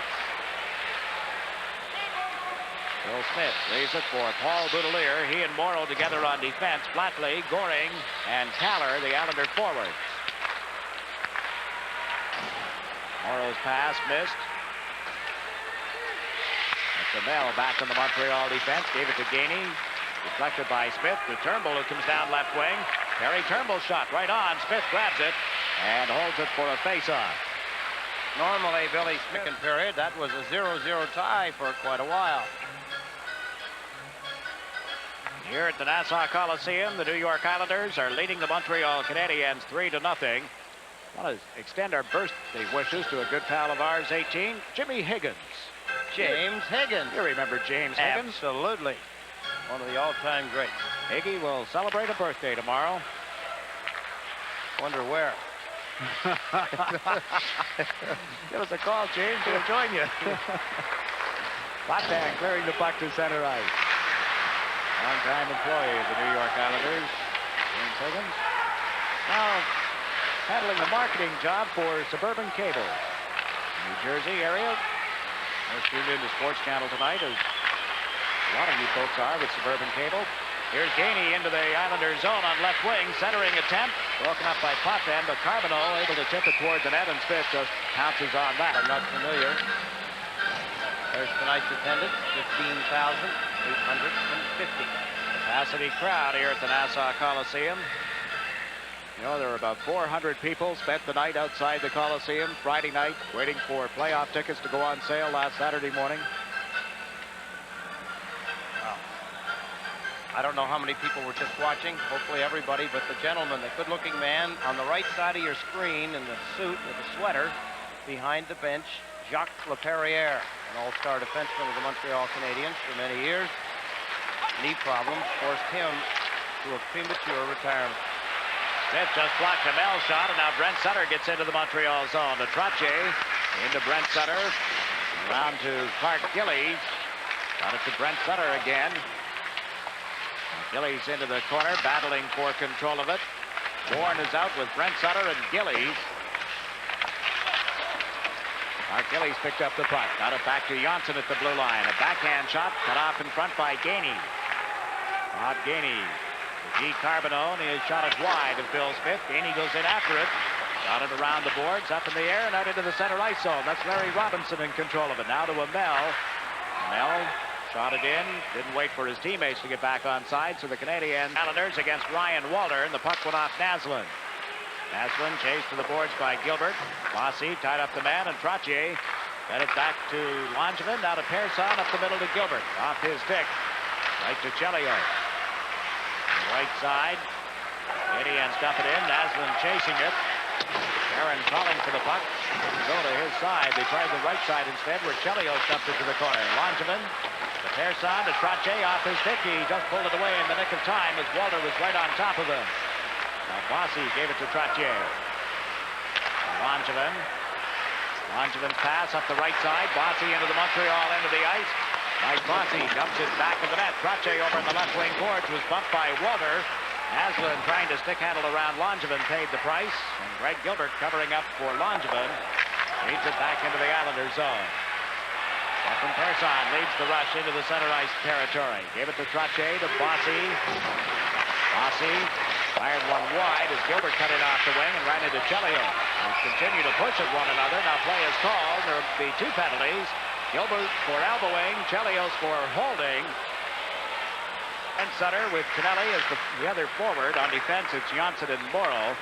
Bill Smith leaves it for Paul Boudelier. He and Morrow together on defense. Flatley, Goring, and Caller, the Islander forwards. Morrow's pass missed. Bell back on the Montreal defense. Gave it to Gainey. Deflected by Smith to Turnbull, who comes down left wing. Perry Turnbull shot right on. Smith grabs it and holds it for a face-off. Normally, Billy Smith in period, that was a 0-0 tie for quite a while. Here at the Nassau Coliseum, the New York Islanders are leading the Montreal Canadiens 3-0. I want to extend our birthday wishes to a good pal of ours, 18, Jimmy Higgins. James Higgins. You remember James Higgins? Absolutely. One of the all-time greats. Higgy will celebrate a birthday tomorrow. Wonder where. Give us a call, James. We'll join you. Potvin clearing the puck to center ice. Long-time employee of the New York Islanders, James Higgins. Now handling the marketing job for Suburban Cable. New Jersey area. They're tuned into Sports Channel tonight, as a lot of you folks are with Suburban Cable. Here's Gainey into the Islanders zone on left wing. Centering attempt. Broken up by Potvin, but Carbonneau able to tip it towards the net, and Smith just pounces on that. I'm not familiar. There's tonight's attendance, 15,850. Capacity crowd here at the Nassau Coliseum. You know, there were about 400 people spent the night outside the Coliseum Friday night waiting for playoff tickets to go on sale last Saturday morning. Wow. I don't know how many people were just watching. Hopefully everybody, but the gentleman, the good-looking man on the right side of your screen in the suit with the sweater behind the bench, Jacques Laperriere, an all-star defenseman of the Montreal Canadiens for many years. Knee problems forced him to a premature retirement. Smith just blocked a Mel shot, and now Brent Sutter gets into the Montreal zone. To Trottier, into Brent Sutter, around to Clark Gillies. Got it to Brent Sutter again. Gillies into the corner, battling for control of it. Bourne is out with Brent Sutter and Gillies. Clark Gillies picked up the puck. Got it back to Janssen at the blue line. A backhand shot cut off in front by Gainey. Bob Gainey. G. Carbonneau, and he has shot it wide of Bill Smith. Gainey goes in after it. Got it around the boards, up in the air, and out into the center ice zone. That's Larry Robinson in control of it. Now to Amell. Amell shot it in. Didn't wait for his teammates to get back on side, so the Canadian Islanders against Ryan Walter, and the puck went off Naslund. Naslund chased to the boards by Gilbert. Bossy tied up the man, and Trottier got it back to Langevin. Now to Persson, up the middle to Gilbert. Off his stick. Right to Chelio. Right side. Canadiens dump it in. Naslund chasing it. Aaron calling for the puck. Go to his side. They tried the right side instead, where Chelio stumped it to the corner. Langevin to Persson to Trottier off his stick. He just pulled it away in the nick of time as Walter was right on top of him. Now Bossy gave it to Trottier. Langevin. Langevin's pass up the right side. Bossy into the Montreal end of the ice. Mike Bossy dumps it back of the net. Trottier over in the left wing boards was bumped by Walter. Naslund trying to stick handle around Langevin paid the price. And Greg Gilbert covering up for Langevin. Leads it back into the Islanders zone. Stefan Persson leads the rush into the center ice territory. Gave it to Trottier to Bossy. Bossy fired one wide as Gilbert cut it off the wing and ran into Chelio. They continue to push at one another. Now play is called. There will be two penalties. Gilbert for elbowing, Chelios for holding. And Sutter with Canelli as the other forward. On defense, it's Janssen and Morrow.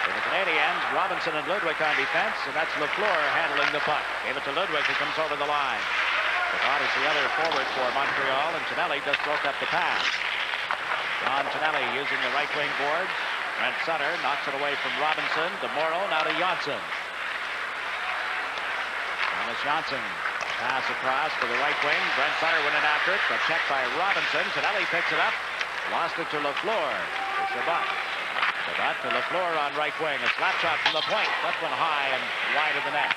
For the Canadiens, Robinson and Ludwig on defense, and that's Lafleur handling the puck. Gave it to Ludwig, who comes over the line. Savard is the other forward for Montreal, and Canelli just broke up the pass. John Canelli using the right wing boards. Brent Sutter knocks it away from Robinson to Morrow, now to Janssen. Thomas Janssen. Pass across to the right wing. Brent Sutter went in after it, but checked by Robinson. Canelli picks it up. Lost it to Lafleur. To Sabat. Sabat to Lafleur on right wing. A slap shot from the point. That one high and wide of the net.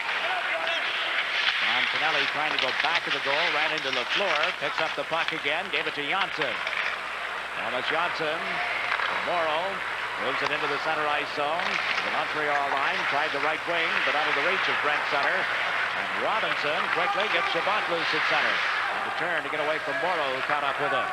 Tonelli trying to go back to the goal, ran into Lafleur, picks up the puck again, gave it to Janssen. Thomas Janssen, Morrow, moves it into the center ice zone. The Montreal line tried the right wing, but out of the reach of Brent Sutter. And Robinson quickly gets Shabbat loose at center. And the turn to get away from Morrow, who caught up with him.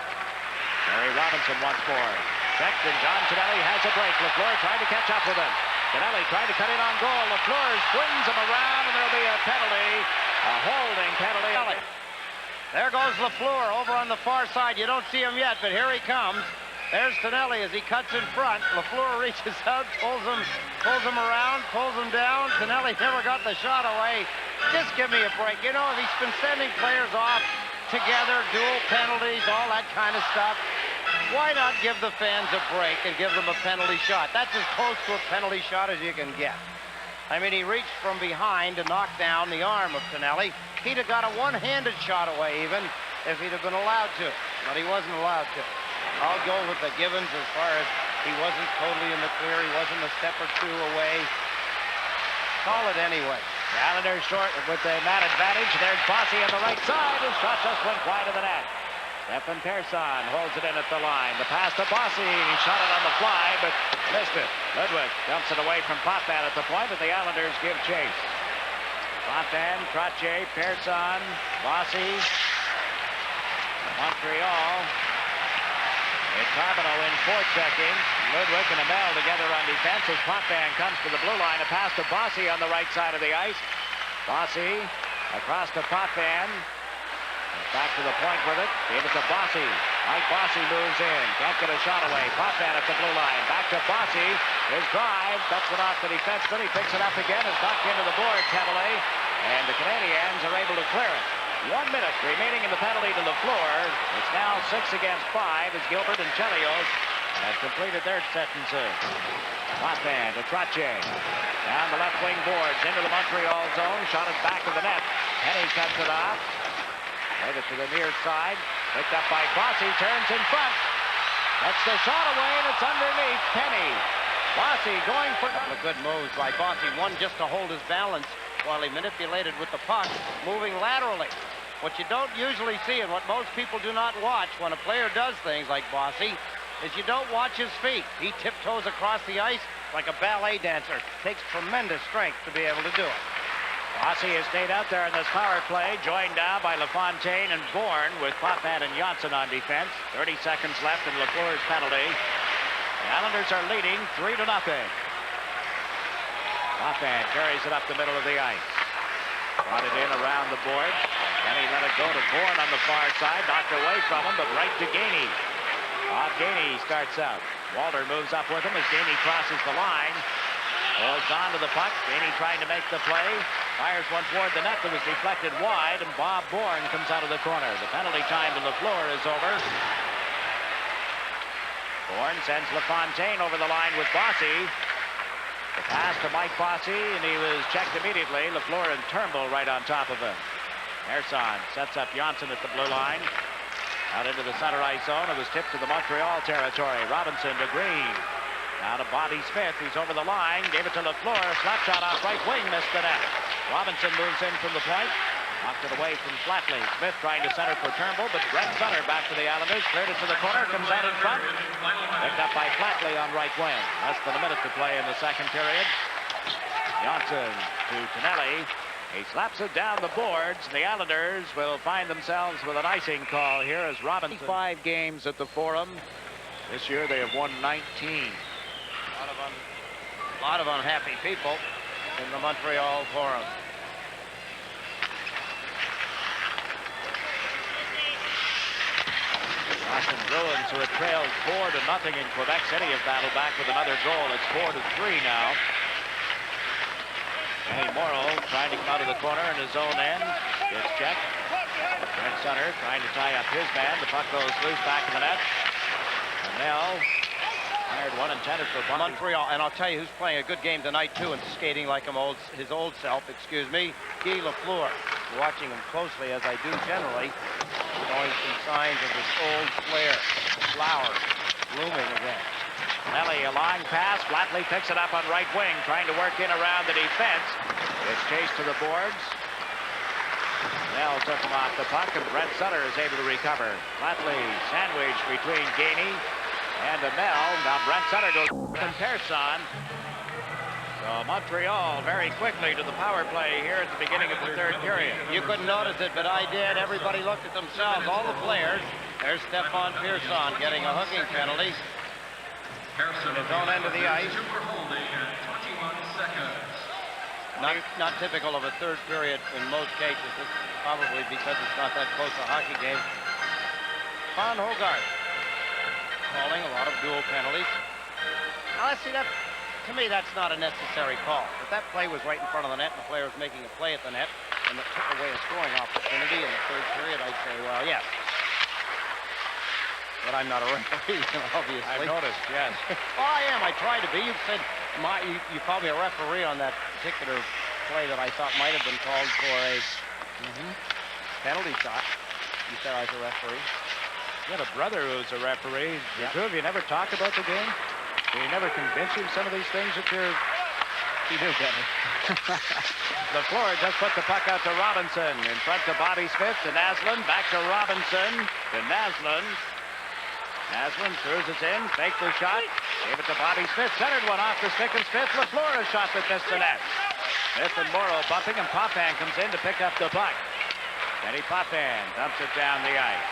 Barry Robinson once more. Checked, and John Tonelli has a break. Lafleur tried to catch up with him. Tonelli tried to cut in on goal. Lafleur swings him around, and there'll be a penalty. A holding penalty. There goes Lafleur over on the far side. You don't see him yet, but here he comes. There's Tonelli as he cuts in front. Lafleur reaches out, pulls him around, pulls him down. Tonelli never got the shot away. Just give me a break. You know, if he's been sending players off together, dual penalties, all that kind of stuff, why not give the fans a break and give them a penalty shot? That's as close to a penalty shot as you can get. I mean, he reached from behind to knock down the arm of Tonelli. He'd have got a one-handed shot away even if he'd have been allowed to, but he wasn't allowed to. I'll go with the Givens as far as he wasn't totally in the clear. He wasn't a step or two away. Call it anyway. The Islanders short with the man advantage. There's Bossy on the right side. His shot just went wide of the net. Stefan Persson holds it in at the line. The pass to Bossy. He shot it on the fly, but missed it. Ludwig dumps it away from Potvin at the point, but the Islanders give chase. Potvin, Trottier, Persson, Bossy, Montreal. It's Carbonneau in forechecking. Ludwig and Amel together on defense as Potvin comes to the blue line. A pass to Bossy on the right side of the ice. Bossy across to Potvin. Back to the point with it. Gave it to Bossy. Mike Bossy moves in. Can't get a shot away. Potvin at the blue line. Back to Bossy. His drive. Ducks it off the defenseman. He picks it up again. It's knocked into the board heavily. And the Canadiens are able to clear it. 1 minute remaining in the penalty to Lafleur. It's now 6 against 5 as Gilbert and Chelios have completed their sentences. Potvin to Trottier. Down the left wing boards into the Montreal zone. Shot it back of the net. Penny cuts it off. Played it to the near side. Picked up by Bossy. Turns in front. That's the shot away, and it's underneath. Penny. Bossy going for... A couple of good moves by Bossy. One just to hold his balance while he manipulated with the puck, moving laterally. What you don't usually see, and what most people do not watch when a player does things like Bossy, is you don't watch his feet. He tiptoes across the ice like a ballet dancer. Takes tremendous strength to be able to do it. Bossy has stayed out there in this power play, joined now by LaFontaine and Bourne with Potvin and Janssen on defense. 30 seconds left in Lafleur's penalty. The Islanders are leading 3-0. Potvin carries it up the middle of the ice. Brought it in around the boards. Then he let it go to Bourne on the far side. Knocked away from him, but right to Gainey. Gainey starts out. Walter moves up with him as Gainey crosses the line. Holds on to the puck. Gainey trying to make the play. Fires one toward the net that was deflected wide, and Bob Bourne comes out of the corner. The penalty time to Lafleur is over. Bourne sends LaFontaine over the line with Bossy. The pass to Mike Bossy, and he was checked immediately. Lafleur and Turnbull right on top of him. Persson sets up Janssen at the blue line. Out into the center ice zone. It was tipped to the Montreal territory. Robinson to Green. Now to Bobby Smith. He's over the line. Gave it to Lafleur. Slap shot off right wing. Missed the net. Robinson moves in from the point. Knocked it away from Flatley. Smith trying to center for Turnbull, but Brent Sutter back to the Islanders. Cleared it to the corner. Comes out in front. Picked up by Flatley on right wing. Less than a minute to play in the second period. Janssen to Tonelli. He slaps it down the boards. The Islanders will find themselves with an icing call here as Robinson. 5 games at the Forum. This year they have won 19. A lot of unhappy people in the Montreal Forum. Boston Bruins, who had trailed 4-0 in Quebec City, have battled back with another goal. It's 4-3 now. Kenny Morrow trying to come out of the corner in his own end. Gets checked. Brent Sutter trying to tie up his man. The puck goes loose back in the net. And now fired one intended for Montreal. And I'll tell you who's playing a good game tonight too and skating like his old self, excuse me, Guy Lafleur. Watching him closely as I do generally, showing some signs of his old flair. Flowers blooming again. Nelly, a long pass. Flatley picks it up on right wing, trying to work in around the defense. It's chased to the boards. Bell took him off the puck, and Brent Sutter is able to recover. Flatley sandwiched between Gainey and Amell. Now Brent Sutter goes and Persson. So Montreal very quickly to the power play here at the beginning of the third period. You couldn't notice it, but I did. Everybody looked at themselves, all the players. There's Stefan Persson getting a hooking penalty in his own end of the ice. Not typical of a third period in most cases. It's probably because it's not that close a hockey game. Von Hogarth calling a lot of dual penalties. Now let's see that. To me, that's not a necessary call. If that play was right in front of the net and the player was making a play at the net and it took away a scoring opportunity in the third period, I'd say, well, yes. But I'm not a referee, obviously. I've noticed, yes. Well, I am. I try to be. You said you called me a referee on that particular play that I thought might have been called for a penalty shot. You said I was a referee. You had a brother who's a referee. The two of you never talk about the game? Do you never convince him some of these things that you're... You do, Denny. LaFleur just put the puck out to Robinson. In front to Bobby Smith, to Naslund. Back to Robinson, to Naslund. Naslund cruises in, faked the shot. Gave it to Bobby Smith. Centered one off the stick, and Smith. LaFleur a shot that missed the net. Smith and Morrow bumping, and Potvin comes in to pick up the puck. Kenny Potvin dumps it down the ice.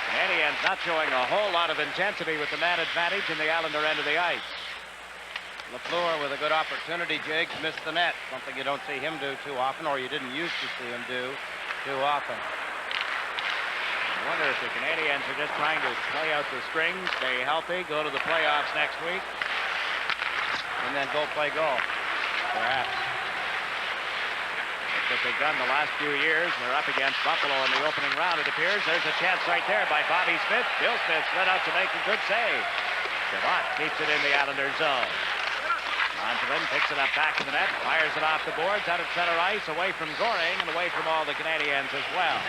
Canadiens not showing a whole lot of intensity with the man advantage in the Islander end of the ice. LaFleur with a good opportunity, Jiggs, missed the net. Something you don't see him do too often, or you didn't used to see him do too often. I wonder if the Canadiens are just trying to play out the strings, stay healthy, go to the playoffs next week, and then go play golf. Perhaps. That they've done the last few years. They're up against Buffalo in the opening round, it appears. There's a chance right there by Bobby Smith. Bill Smith slid out to make a good save. Shabbat keeps it in the Islander zone. Montalvan picks it up back to the net, fires it off the boards, out at center ice, away from Goring and away from all the Canadiens as well.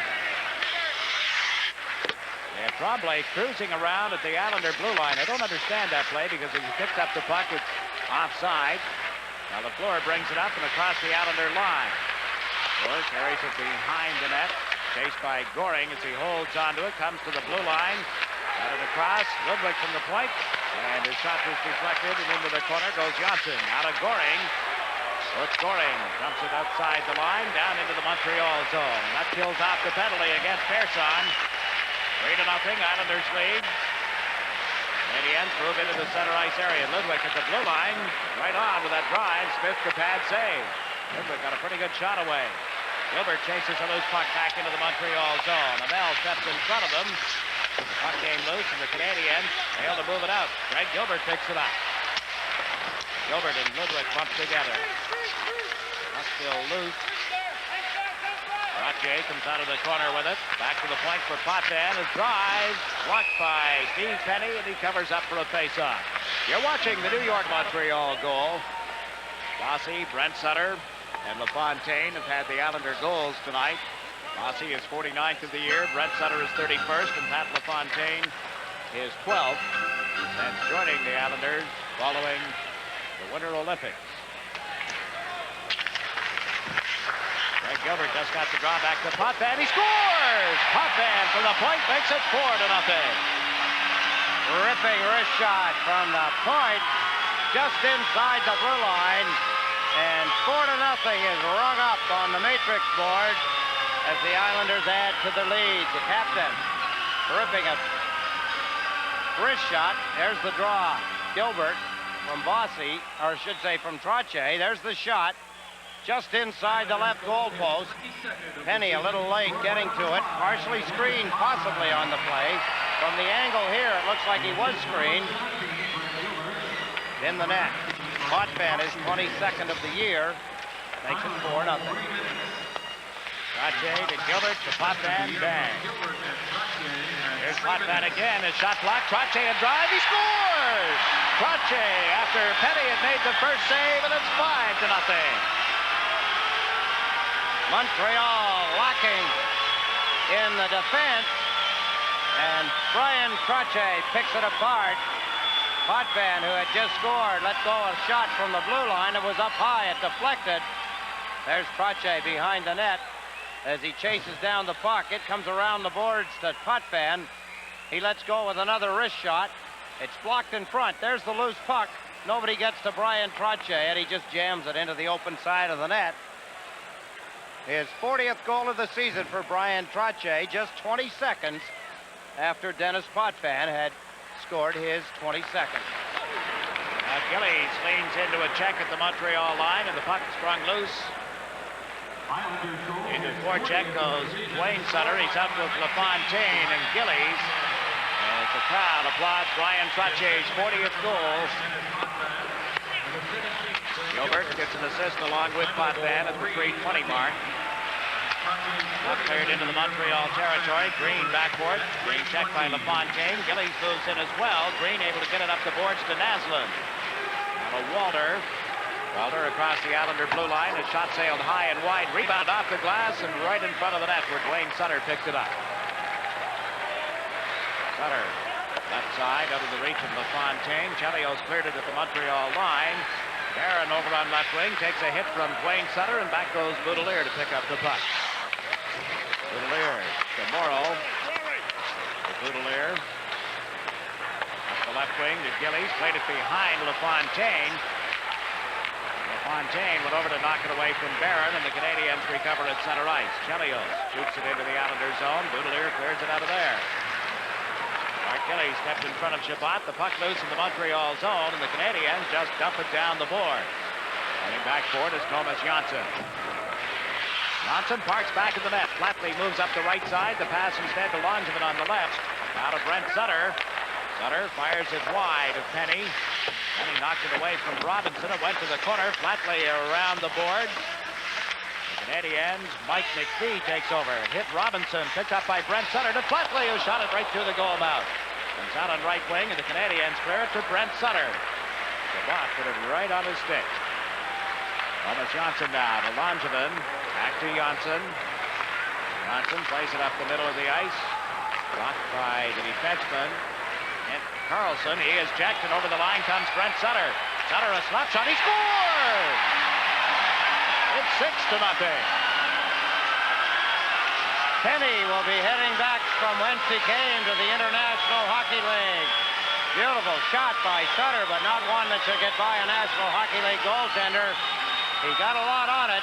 They have Tremblay cruising around at the Islander blue line. I don't understand that play because if he picks up the puck, it's offside. Now LaFleur brings it up and across the Islander line. LaFleur carries it behind the net, chased by Goring as he holds onto it, comes to the blue line, got it across, Ludwig from the point, and his shot was deflected, and into the corner goes Johnson. Out of Goring. It's Goring, dumps it outside the line, down into the Montreal zone. And that kills off the penalty against Persson. 3-0, Islanders lead. Canadiens move into the center ice area. Ludwig at the blue line, right on with that drive. Smith the pad save. Ludwig got a pretty good shot away. Gilbert chases a loose puck back into the Montreal zone. Amell steps in front of him. Puck came loose, and the Canadiens fail to move it out. Greg Gilbert picks it up. Gilbert and Ludwig bump together. Puck still loose. Rache comes out of the corner with it. Back to the point for Potvin. His drive blocked by Steve Penny, and he covers up for a face-off. You're watching the New York-Montreal goal. Bossy, Brent Sutter, and LaFontaine have had the Islander goals tonight. Bossy is 49th of the year. Brent Sutter is 31st, and Pat LaFontaine is 12th since joining the Islanders following the Winter Olympics. Greg Gilbert just got the draw back to Potvin. He scores! Potvin from the point makes it 4-0. Ripping wrist shot from the point, just inside the blue line, and 4-0 is rung up on the matrix board as the Islanders add to the lead. The captain ripping a wrist shot. There's the draw. Gilbert from Bossy, or I should say from Trache. There's the shot. Just inside the left goal post. Penny a little late getting to it. Partially screened possibly on the play. From the angle here, it looks like he was screened. In the net. Potvin is 22nd of the year. Makes it 4-0. Trache to Gilbert to Potvin. Bang. Here's Potvin again. His shot blocked. Trache a drive. He scores! Trache after Penny had made the first save, and it's 5-0. Montreal locking in the defense, and Brian Trache picks it apart. Potvin, who had just scored, let go a shot from the blue line. It was up high, it deflected. There's Trache behind the net. as he chases down the puck. It comes around the boards to Potvin. He lets go with another wrist shot. It's blocked in front. There's the loose puck. Nobody gets to Brian Trottier, and he just jams it into the open side of the net. His 40th goal of the season for Brian Trottier, just 20 seconds after Dennis Potvin had scored his 22nd. Gillies leans into a check at the Montreal line, and the puck is sprung loose. Into forecheck goes Wayne Sutter. He's up with LaFontaine and Gillies. As the crowd applauds Brian Trottier's 40th goal. Gilbert gets an assist along with Potvin at the 3:20 mark. Puck cleared into the Montreal territory. Green backboard. Green checked by LaFontaine. Gillies moves in as well. Green able to get it up the boards to Naslund. Now Walter. Walter across the Islander blue line. His shot sailed high and wide. Rebound off the glass and right in front of the net where Dwayne Sutter picked it up. Sutter, left side, out of the reach of LaFontaine. Chelios cleared it at the Montreal line. Barron over on left wing, takes a hit from Dwayne Sutter, and back goes Boudelier to pick up the puck. Boudelier to Morrow. To Boudelier. Up the left wing to Gillies, played it behind LaFontaine. LaFontaine went over to knock it away from Barron, and the Canadiens recover at center ice. Chelios shoots it into the Islander zone. Boudelier clears it out of there. Mark Gillies stepped in front of Chabot. The puck loose in the Montreal zone, and the Canadiens just dump it down the board. Running back for it is Thomas Janssen. Janssen parks back in the net. Flatley moves up the right side. The pass instead to Langevin on the left. Now to Brent Sutter. Sutter fires it wide of Penny. Penny knocked it away from Robinson. It went to the corner. Flatley around the board. Canadiens, Mike McPhee takes over. Hit Robinson, picked up by Brent Sutter to Flatley, who shot it right through the goal mouth. Comes out on right wing, and the Canadiens clear it to Brent Sutter. Chabot put it right on his stick. Thomas Janssen now to Langevin. Back to Janssen. Janssen plays it up the middle of the ice. Blocked by the defenseman. And Carlson, he is checked, and over the line comes Brent Sutter. Sutter, a slap shot, he scores! It's 6-0. Penny will be heading back from whence he came to the International Hockey League. Beautiful shot by Sutter, but not one that should get by a National Hockey League goaltender. He got a lot on it.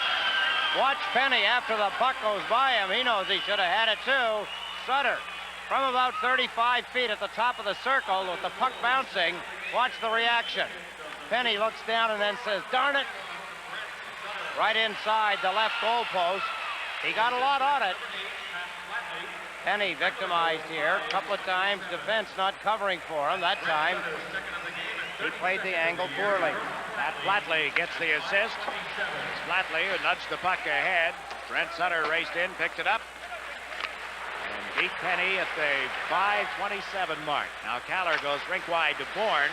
Watch Penny after the puck goes by him. He knows he should have had it too. Sutter, from about 35 feet at the top of the circle with the puck bouncing. Watch the reaction. Penny looks down and then says, darn it. Right inside the left goal post. He got a lot on it. Penny victimized here a couple of times. Defense not covering for him. That time, he played the angle poorly. Matt Flatley gets the assist. It's Flatley who nudged the puck ahead. Brent Sutter raced in, picked it up, and beat Penny at the 5:27 mark. Now Caller goes rink wide to Bourne.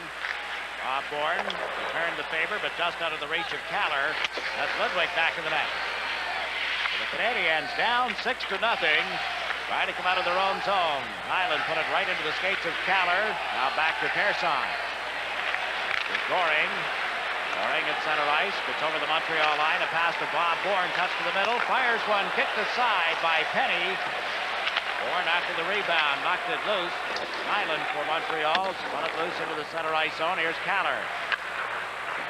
Bob Bourne returned the favor, but just out of the reach of Caller. That's Ludwig back in the net. So the Canadiens down 6-0. Trying to come out of their own zone. Hyland put it right into the skates of Caller. Now back to Persson. With Goring. Goring at center ice. Gets over the Montreal line. A pass to Bob Bourne. Cuts to the middle. Fires one. Kicked aside by Penny. Bourne after the rebound, knocked it loose. Hyland for Montreal, spun it loose into the center ice zone. Here's Caller.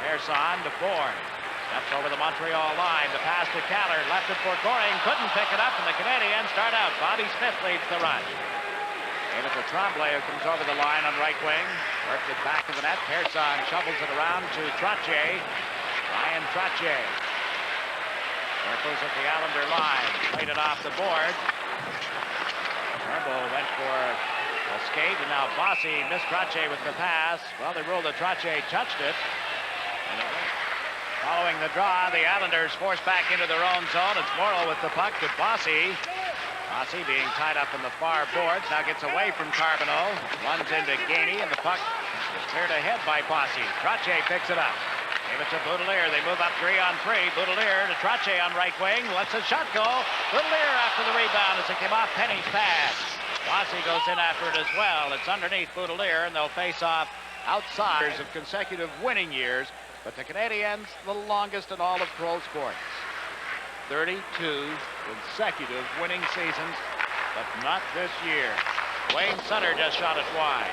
Persson to Bourne. Steps over the Montreal line. The pass to Caller, left it for Goring, couldn't pick it up, and the Canadiens start out. Bobby Smith leads the run. Gave it to Tremblay, who comes over the line on right wing. Worked it back to the net. Persson shovels it around to Trottier. Ryan Trottier. Circles at the Islander line. Played it off the board. Turnbull went for a skate, and now Bossy missed Trottier with the pass. Well, they ruled that Trottier touched it. Following the draw, the Islanders forced back into their own zone. It's Morrow with the puck to Bossy. Bossy being tied up in the far boards. Now gets away from Carbonneau. Runs into Gainey, and the puck is cleared ahead by Bossy. Trottier picks it up. Give it to Boudelier. They move up 3-on-3. Boudelier to Trottier on right wing. Lets a shot go. Boudelier after the rebound as it came off Penny's pad. Bossy goes in after it as well. It's underneath Boudelier, and they'll face off outside of consecutive winning years. But the Canadiens, the longest in all of pro sports. 32 consecutive winning seasons, but not this year. Wayne Sutter just shot it wide.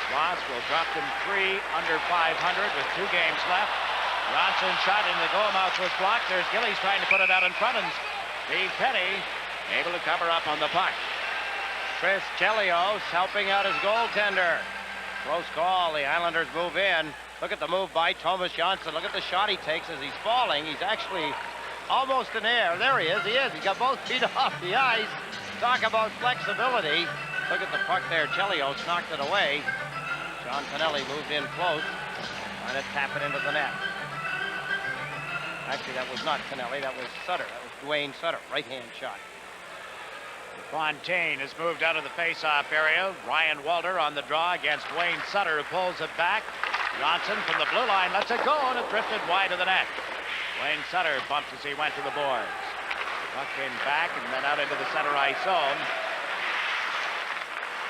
Sloss will drop them 3 under 500 with 2 games left. Johnson's shot in the goal mouth was blocked. There's Gillies trying to put it out in front, and Steve Penny able to cover up on the puck. Chris Chelios helping out his goaltender. Close call. The Islanders move in. Look at the move by Thomas Johnson. Look at the shot he takes as he's falling. He's actually almost in air. There he is. He is. He's got both feet off the ice. Talk about flexibility. Look at the puck there. Chelios knocked it away. John Tonelli moved in close. Trying to tap it into the net. Actually, that was not Tonelli. That was Sutter. That was Dwayne Sutter. Right-hand shot. Fontaine has moved out of the face-off area. Ryan Walter on the draw against Wayne Sutter, who pulls it back. Johnson from the blue line lets it go, and it drifted wide of the net. Wayne Sutter bumped as he went to the boards. Puck in back and then out into the center ice zone.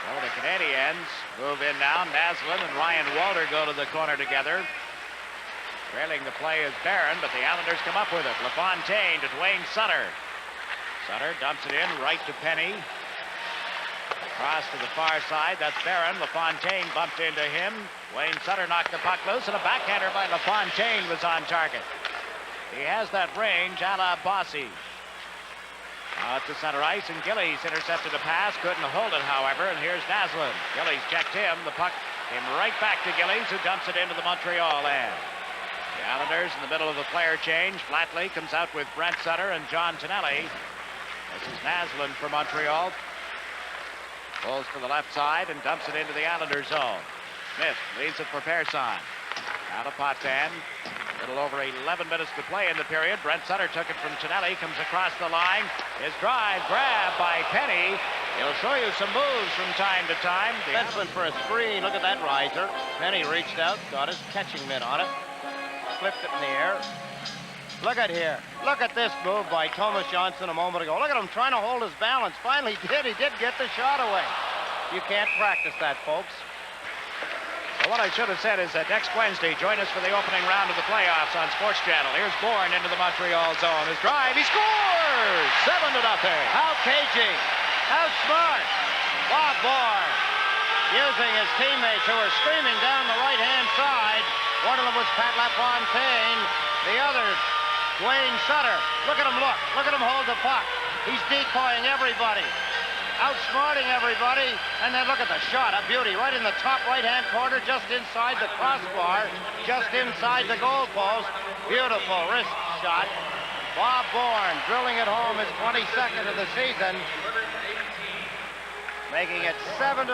Well, the Canadiens move in now. Naslin and Ryan Walter go to the corner together. Trailing the play is Barron, but the Islanders come up with it. LaFontaine to Dwayne Sutter. Sutter dumps it in right to Penny. Across to the far side, that's Barron. LaFontaine bumped into him. Wayne Sutter knocked the puck loose, and a backhander by LaFontaine was on target. He has that range a la Bossy. Now at the center ice, and Gillies intercepted a pass. Couldn't hold it, however, and here's Naslin. Gillies checked him. The puck came right back to Gillies, who dumps it into the Montreal end. The Islanders in the middle of the player change. Flatley comes out with Brent Sutter and John Tonelli. This is Naslin for Montreal. Pulls to the left side and dumps it into the Islanders zone. Smith leaves it for Persson. Out of Potvin. A little over 11 minutes to play in the period. Brent Sutter took it from Tonelli, comes across the line. His drive grabbed by Penny. He'll show you some moves from time to time. Defenseman for a screen. Look at that riser. Penny reached out, got his catching mitt on it. Flipped it in the air. Look at here. Look at this move by Thomas Johnson a moment ago. Look at him trying to hold his balance. Finally did. He did get the shot away. You can't practice that, folks. Well, what I should have said is that next Wednesday, join us for the opening round of the playoffs on Sports Channel. Here's Bourne into the Montreal zone. His drive, he scores! 7-0. How cagey. How smart. Bob Bourne using his teammates who were screaming down the right-hand side. One of them was Pat LaFontaine. The other, Dwayne Sutter. Look at him look. Look at him hold the puck. He's decoying everybody. Outsmarting everybody. And then look at the shot. A beauty right in the top right-hand corner, just inside the crossbar, just inside the goalpost. Beautiful wrist shot. Bob Bourne drilling it home, his 22nd of the season. Making it 7-0.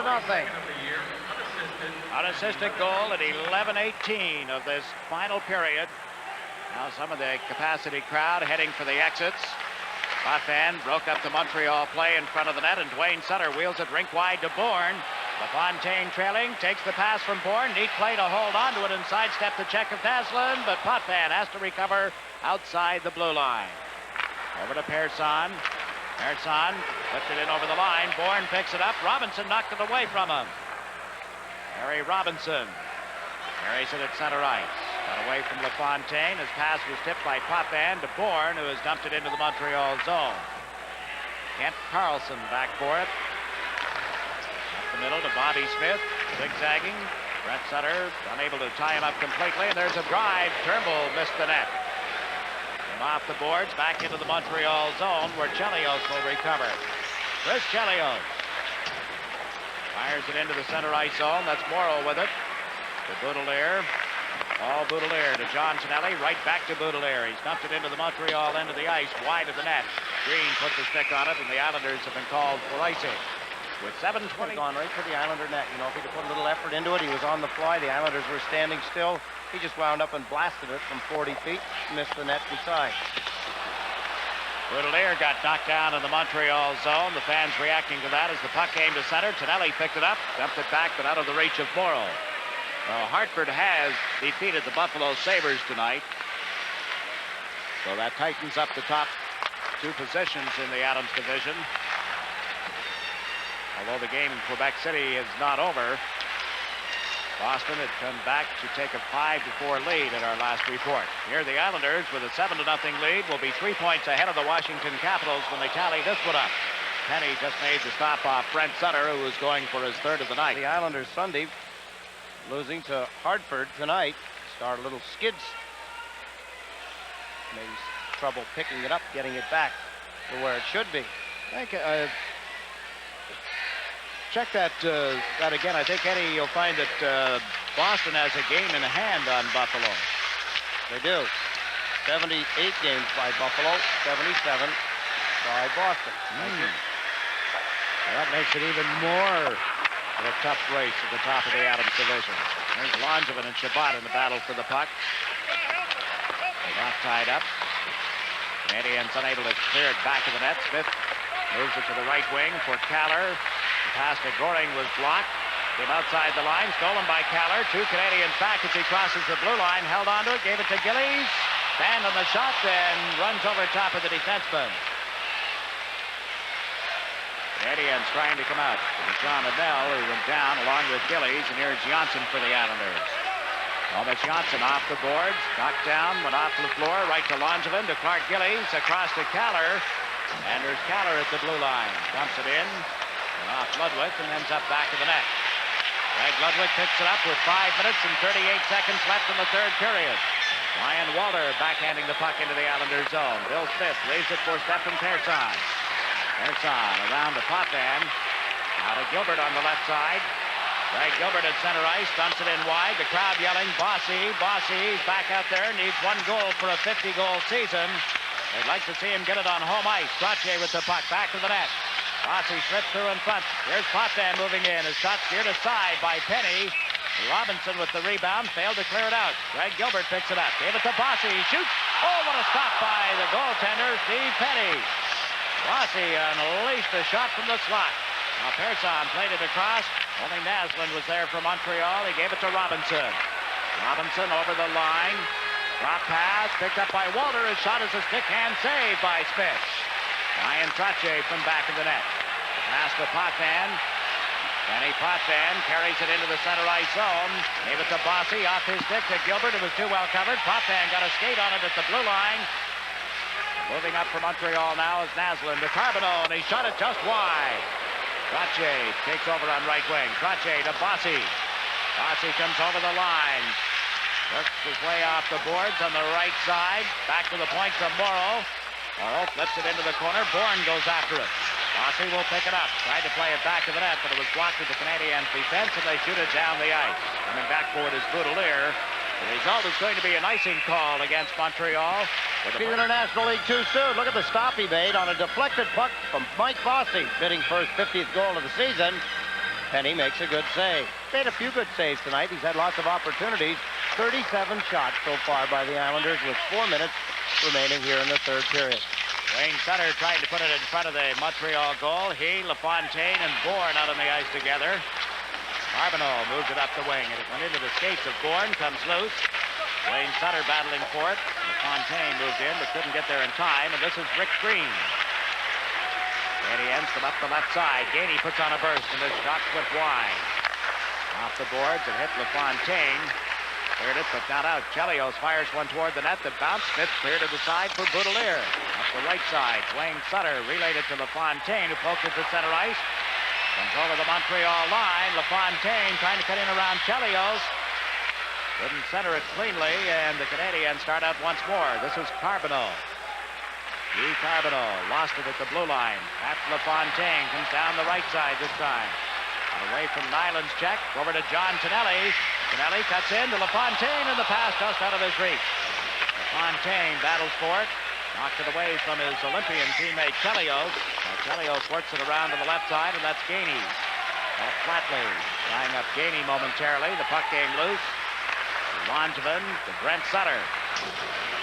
Unassisted goal at 11:18 of this final period. Now some of the capacity crowd heading for the exits. Potvin broke up the Montreal play in front of the net, and Dwayne Sutter wheels it rink wide to Bourne. LaFontaine trailing, takes the pass from Bourne. Neat play to hold on to it and sidestep the check of Naslin, but Potvin has to recover outside the blue line. Over to Persson. Persson flipped it in over the line. Bourne picks it up. Robinson knocked it away from him. Harry Robinson carries it at center ice. Got away from LaFontaine. His pass was tipped by Potvin to Bourne, who has dumped it into the Montreal zone. Kent Carlson back for it. Up the middle to Bobby Smith, zigzagging. Brent Sutter unable to tie him up completely, and there's a drive. Turnbull missed the net. Came off the boards, back into the Montreal zone, where Chelios will recover. Chris Chelios fires it into the center ice zone. That's Morrow with it. To Boudelier. All Boudelier to John Tonelli. Right back to Boudelier. He's dumped it into the Montreal end of the ice, wide of the net. Green put the stick on it, and the Islanders have been called for icing. With 7:20 gone right for the Islander net. You know, if he could put a little effort into it, he was on the fly. The Islanders were standing still. He just wound up and blasted it from 40 feet. Missed the net beside. Boudelier got knocked down in the Montreal zone. The fans reacting to that as the puck came to center. Tonelli picked it up, dumped it back, but out of the reach of Morrow. Well, Hartford has defeated the Buffalo Sabres tonight. So that tightens up the top two positions in the Adams division. Although the game in Quebec City is not over. Boston had come back to take a 5-4 lead in our last report. Here the Islanders with a 7-0 lead will be 3 points ahead of the Washington Capitals when they tally this one up. Penny just made the stop off Brent Sutter, who was going for his third of the night. The Islanders Sunday losing to Hartford tonight. Start a little skids. Maybe trouble picking it up, getting it back to where it should be. Check that again. I think, Eddie, you'll find that Boston has a game in hand on Buffalo. They do. 78 games by Buffalo, 77 by Boston. Well, that makes it even more of a tough race at the top of the Adams division. There's Langevin and Shabbat in the battle for the puck. They got tied up. Canadiens unable to clear it back of the net. Smith moves it to the right wing for Kaller. The pass to Goring was blocked. Came outside the line, stolen by Kaller. 2 Canadiens back as he crosses the blue line. Held onto it, gave it to Gillies. Stand on the shot and runs over top of the defenseman. Canadiens trying to come out. It was John Adell who went down along with Gillies, and here's Johnson for the Islanders. Thomas Johnson off the boards, knocked down, went off the floor, right to Langevin, to Clark Gillies, across to Kaller. And there's Kaller at the blue line. Dumps it in, and off Ludwig, and ends up back of the net. Greg Ludwig picks it up with 5 minutes and 38 seconds left in the third period. Ryan Walter backhanding the puck into the Islanders zone. Bill Smith leaves it for Stefan Persson. Persson around to Potvin. Now to Gilbert on the left side. Greg Gilbert at center ice, dumps it in wide. The crowd yelling, Bossy, Bossy. He's back out there, needs 1 goal for a 50-goal season. They'd like to see him get it on home ice. Trottier with the puck, back to the net. Bossy slips through in front. Here's Potvin moving in. His shot steered aside by Penny. Robinson with the rebound, failed to clear it out. Greg Gilbert picks it up, gave it to Bossy. He shoots. Oh, what a stop by the goaltender, Steve Penny. Bossy unleashed a shot from the slot. Now Persson played it across. Only Naslund was there for Montreal. He gave it to Robinson. Robinson over the line. Drop pass, picked up by Walter. His shot is a stick hand save by Smith. Ryan Trottier from back of the net. Pass to Potvin. Danny Potvin carries it into the center ice zone. Gave it to Bossy, off his stick to Gilbert. It was too well covered. Potvin got a skate on it at the blue line. Moving up for Montreal now is Naslund to Carbonneau, and he shot it just wide. Trottier takes over on right wing. Trottier to Bossy. Bossy comes over the line. Works his way off the boards on the right side. Back to the point to Morrow. Morrow flips it into the corner. Bourne goes after it. Bossy will pick it up. Tried to play it back to the net, but it was blocked with the Canadiens defense, and they shoot it down the ice. Coming back for it is Boudelier. The result is going to be an icing call against Montreal. He's in the National League too soon. Look at the stop he made on a deflected puck from Mike Bossy, bidding for his 50th goal of the season. Penny makes a good save. Made a few good saves tonight. He's had lots of opportunities. 37 shots so far by the Islanders with 4 minutes remaining here in the third period. Wayne Sutter tried to put it in front of the Montreal goal. He, LaFontaine, and Bourne out on the ice together. Carbonneau moves it up the wing, and it went into the skates of Bourne, comes loose. Wayne Sutter battling for it. LaFontaine moved in, but couldn't get there in time, and this is Rick Green. Canadiens come up the left side. Gainey puts on a burst, and this shot went wide. Off the boards, it hit LaFontaine. Cleared it, but not out. Chelios fires one toward the net that bounced. Smith cleared to the side for Boudelier. Up the right side, Wayne Sutter relayed it to LaFontaine, who poked it to center ice. Comes over the Montreal line. LaFontaine trying to cut in around Chelios. Couldn't center it cleanly, and the Canadiens start out once more. This is Carbonneau. Guy Carbonneau lost it at the blue line. Pat LaFontaine comes down the right side this time. Away from Nyland's check, over to John Tonelli. Tonelli cuts in to LaFontaine, and the pass just out of his reach. LaFontaine battles for it. Knocked it away from his Olympian teammate Chelios. Chelios works it around to the left side, and that's Gainey. Off Flatley, tying up Gainey momentarily. The puck came loose. Langevin to Brent Sutter.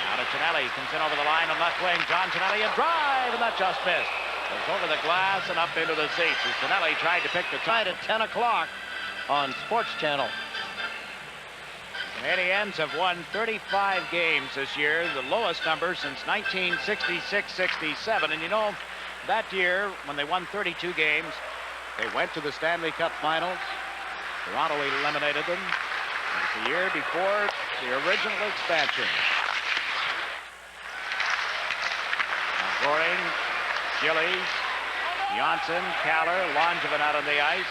Now to Tonelli, comes in over the line on left wing. John Tonelli, a drive, and that just missed. Goes over the glass and up into the seats as Tonelli tried to pick the tide at 10 o'clock on Sports Channel. Canadiens have won 35 games this year, the lowest number since 1966-67. And you know, that year when they won 32 games, they went to the Stanley Cup Finals. Toronto eliminated them. It's the year before the original expansion. Now Goring, Gillies, Janssen, Kaller, Langevin out on the ice.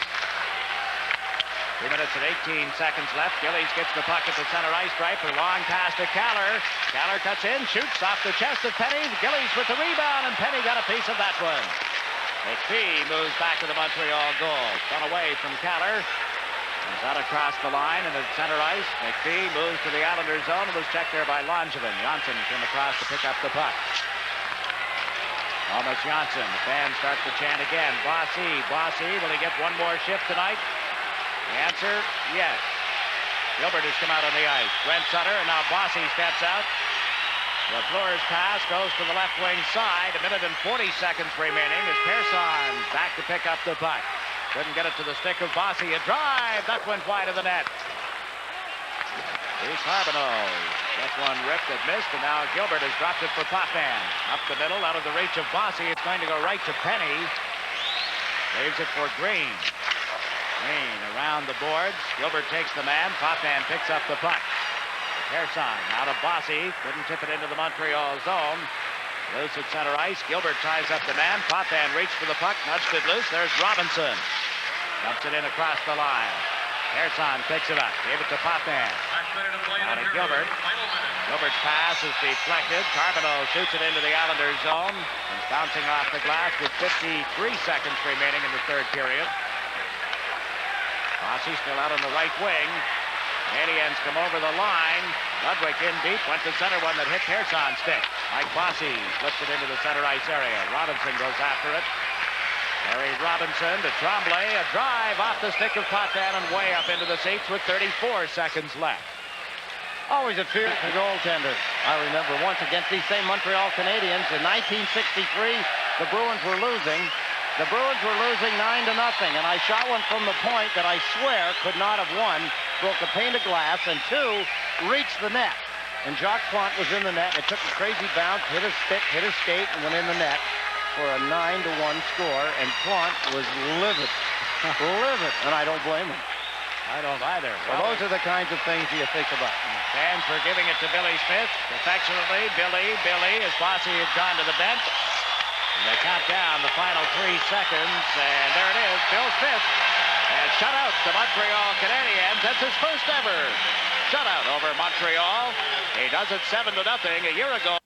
2 minutes and 18 seconds left. Gillies gets the puck at the center ice stripe. A long pass to Kaller. Kaller cuts in, shoots off the chest of Penny. Gillies with the rebound, and Penny got a piece of that one. McPhee moves back to the Montreal goal. Spun away from Kaller. He's out across the line and at center ice. McPhee moves to the Islanders zone and was checked there by Langevin. Janssen came across to pick up the puck. Thomas Janssen. The fans start to chant again. Bossy, will he get one more shift tonight? The answer, yes. Gilbert has come out on the ice. Brent Sutter, and now Bossy steps out. LaFleur's pass goes to the left wing side. 1 minute and 40 seconds remaining as Persson back to pick up the puck. Couldn't get it to the stick of Bossy. A drive. That went wide of the net. Here's Carbonneau. Just one ripped and missed, and now Gilbert has dropped it for Potvin. Up the middle, out of the reach of Bossy. It's going to go right to Penny. Saves it for Green. Green around the boards. Gilbert takes the man. Potvin picks up the puck. Persson out of Bossy. Couldn't tip it into the Montreal zone. Loose at center ice. Gilbert ties up the man. Potvin reached for the puck. Nudged it loose. There's Robinson. Dumps it in across the line. Persson picks it up. Gave it to Potvin. Out of Gilbert. Gilbert's pass is deflected. Carbonneau shoots it into the Islanders zone. And bouncing off the glass with 53 seconds remaining in the third period. Bossy still out on the right wing. Canadiens come over the line. Ludwig in deep. Went to center one that hit Persson's stick. Mike Bossy flips it into the center ice area. Robinson goes after it. Larry Robinson to Tremblay. A drive off the stick of Potvin and way up into the seats with 34 seconds left. Always a fear for goaltenders. I remember once against these same Montreal Canadiens in 1963, the Bruins were losing. The Bruins were losing 9-0, and I shot one from the point that I swear could not have won. Broke a pane of glass, and two, reached the net. And Jacques Plante was in the net. It took a crazy bounce, hit his stick, hit his skate, and went in the net for a 9-1 score. And Plante was livid, livid, and I don't blame him. I don't either. Well, those are the kinds of things you think about. Fans for giving it to Billy Smith. Affectionately, Billy, as Bossy had gone to the bench. And they count down the final 3 seconds, and there it is. Bill Smith has shut out the Montreal Canadiens. That's his first ever shutout over Montreal. He does it 7-0 a year ago.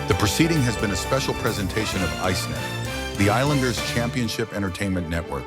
The proceeding has been a special presentation of ICENET, the Islanders Championship Entertainment Network.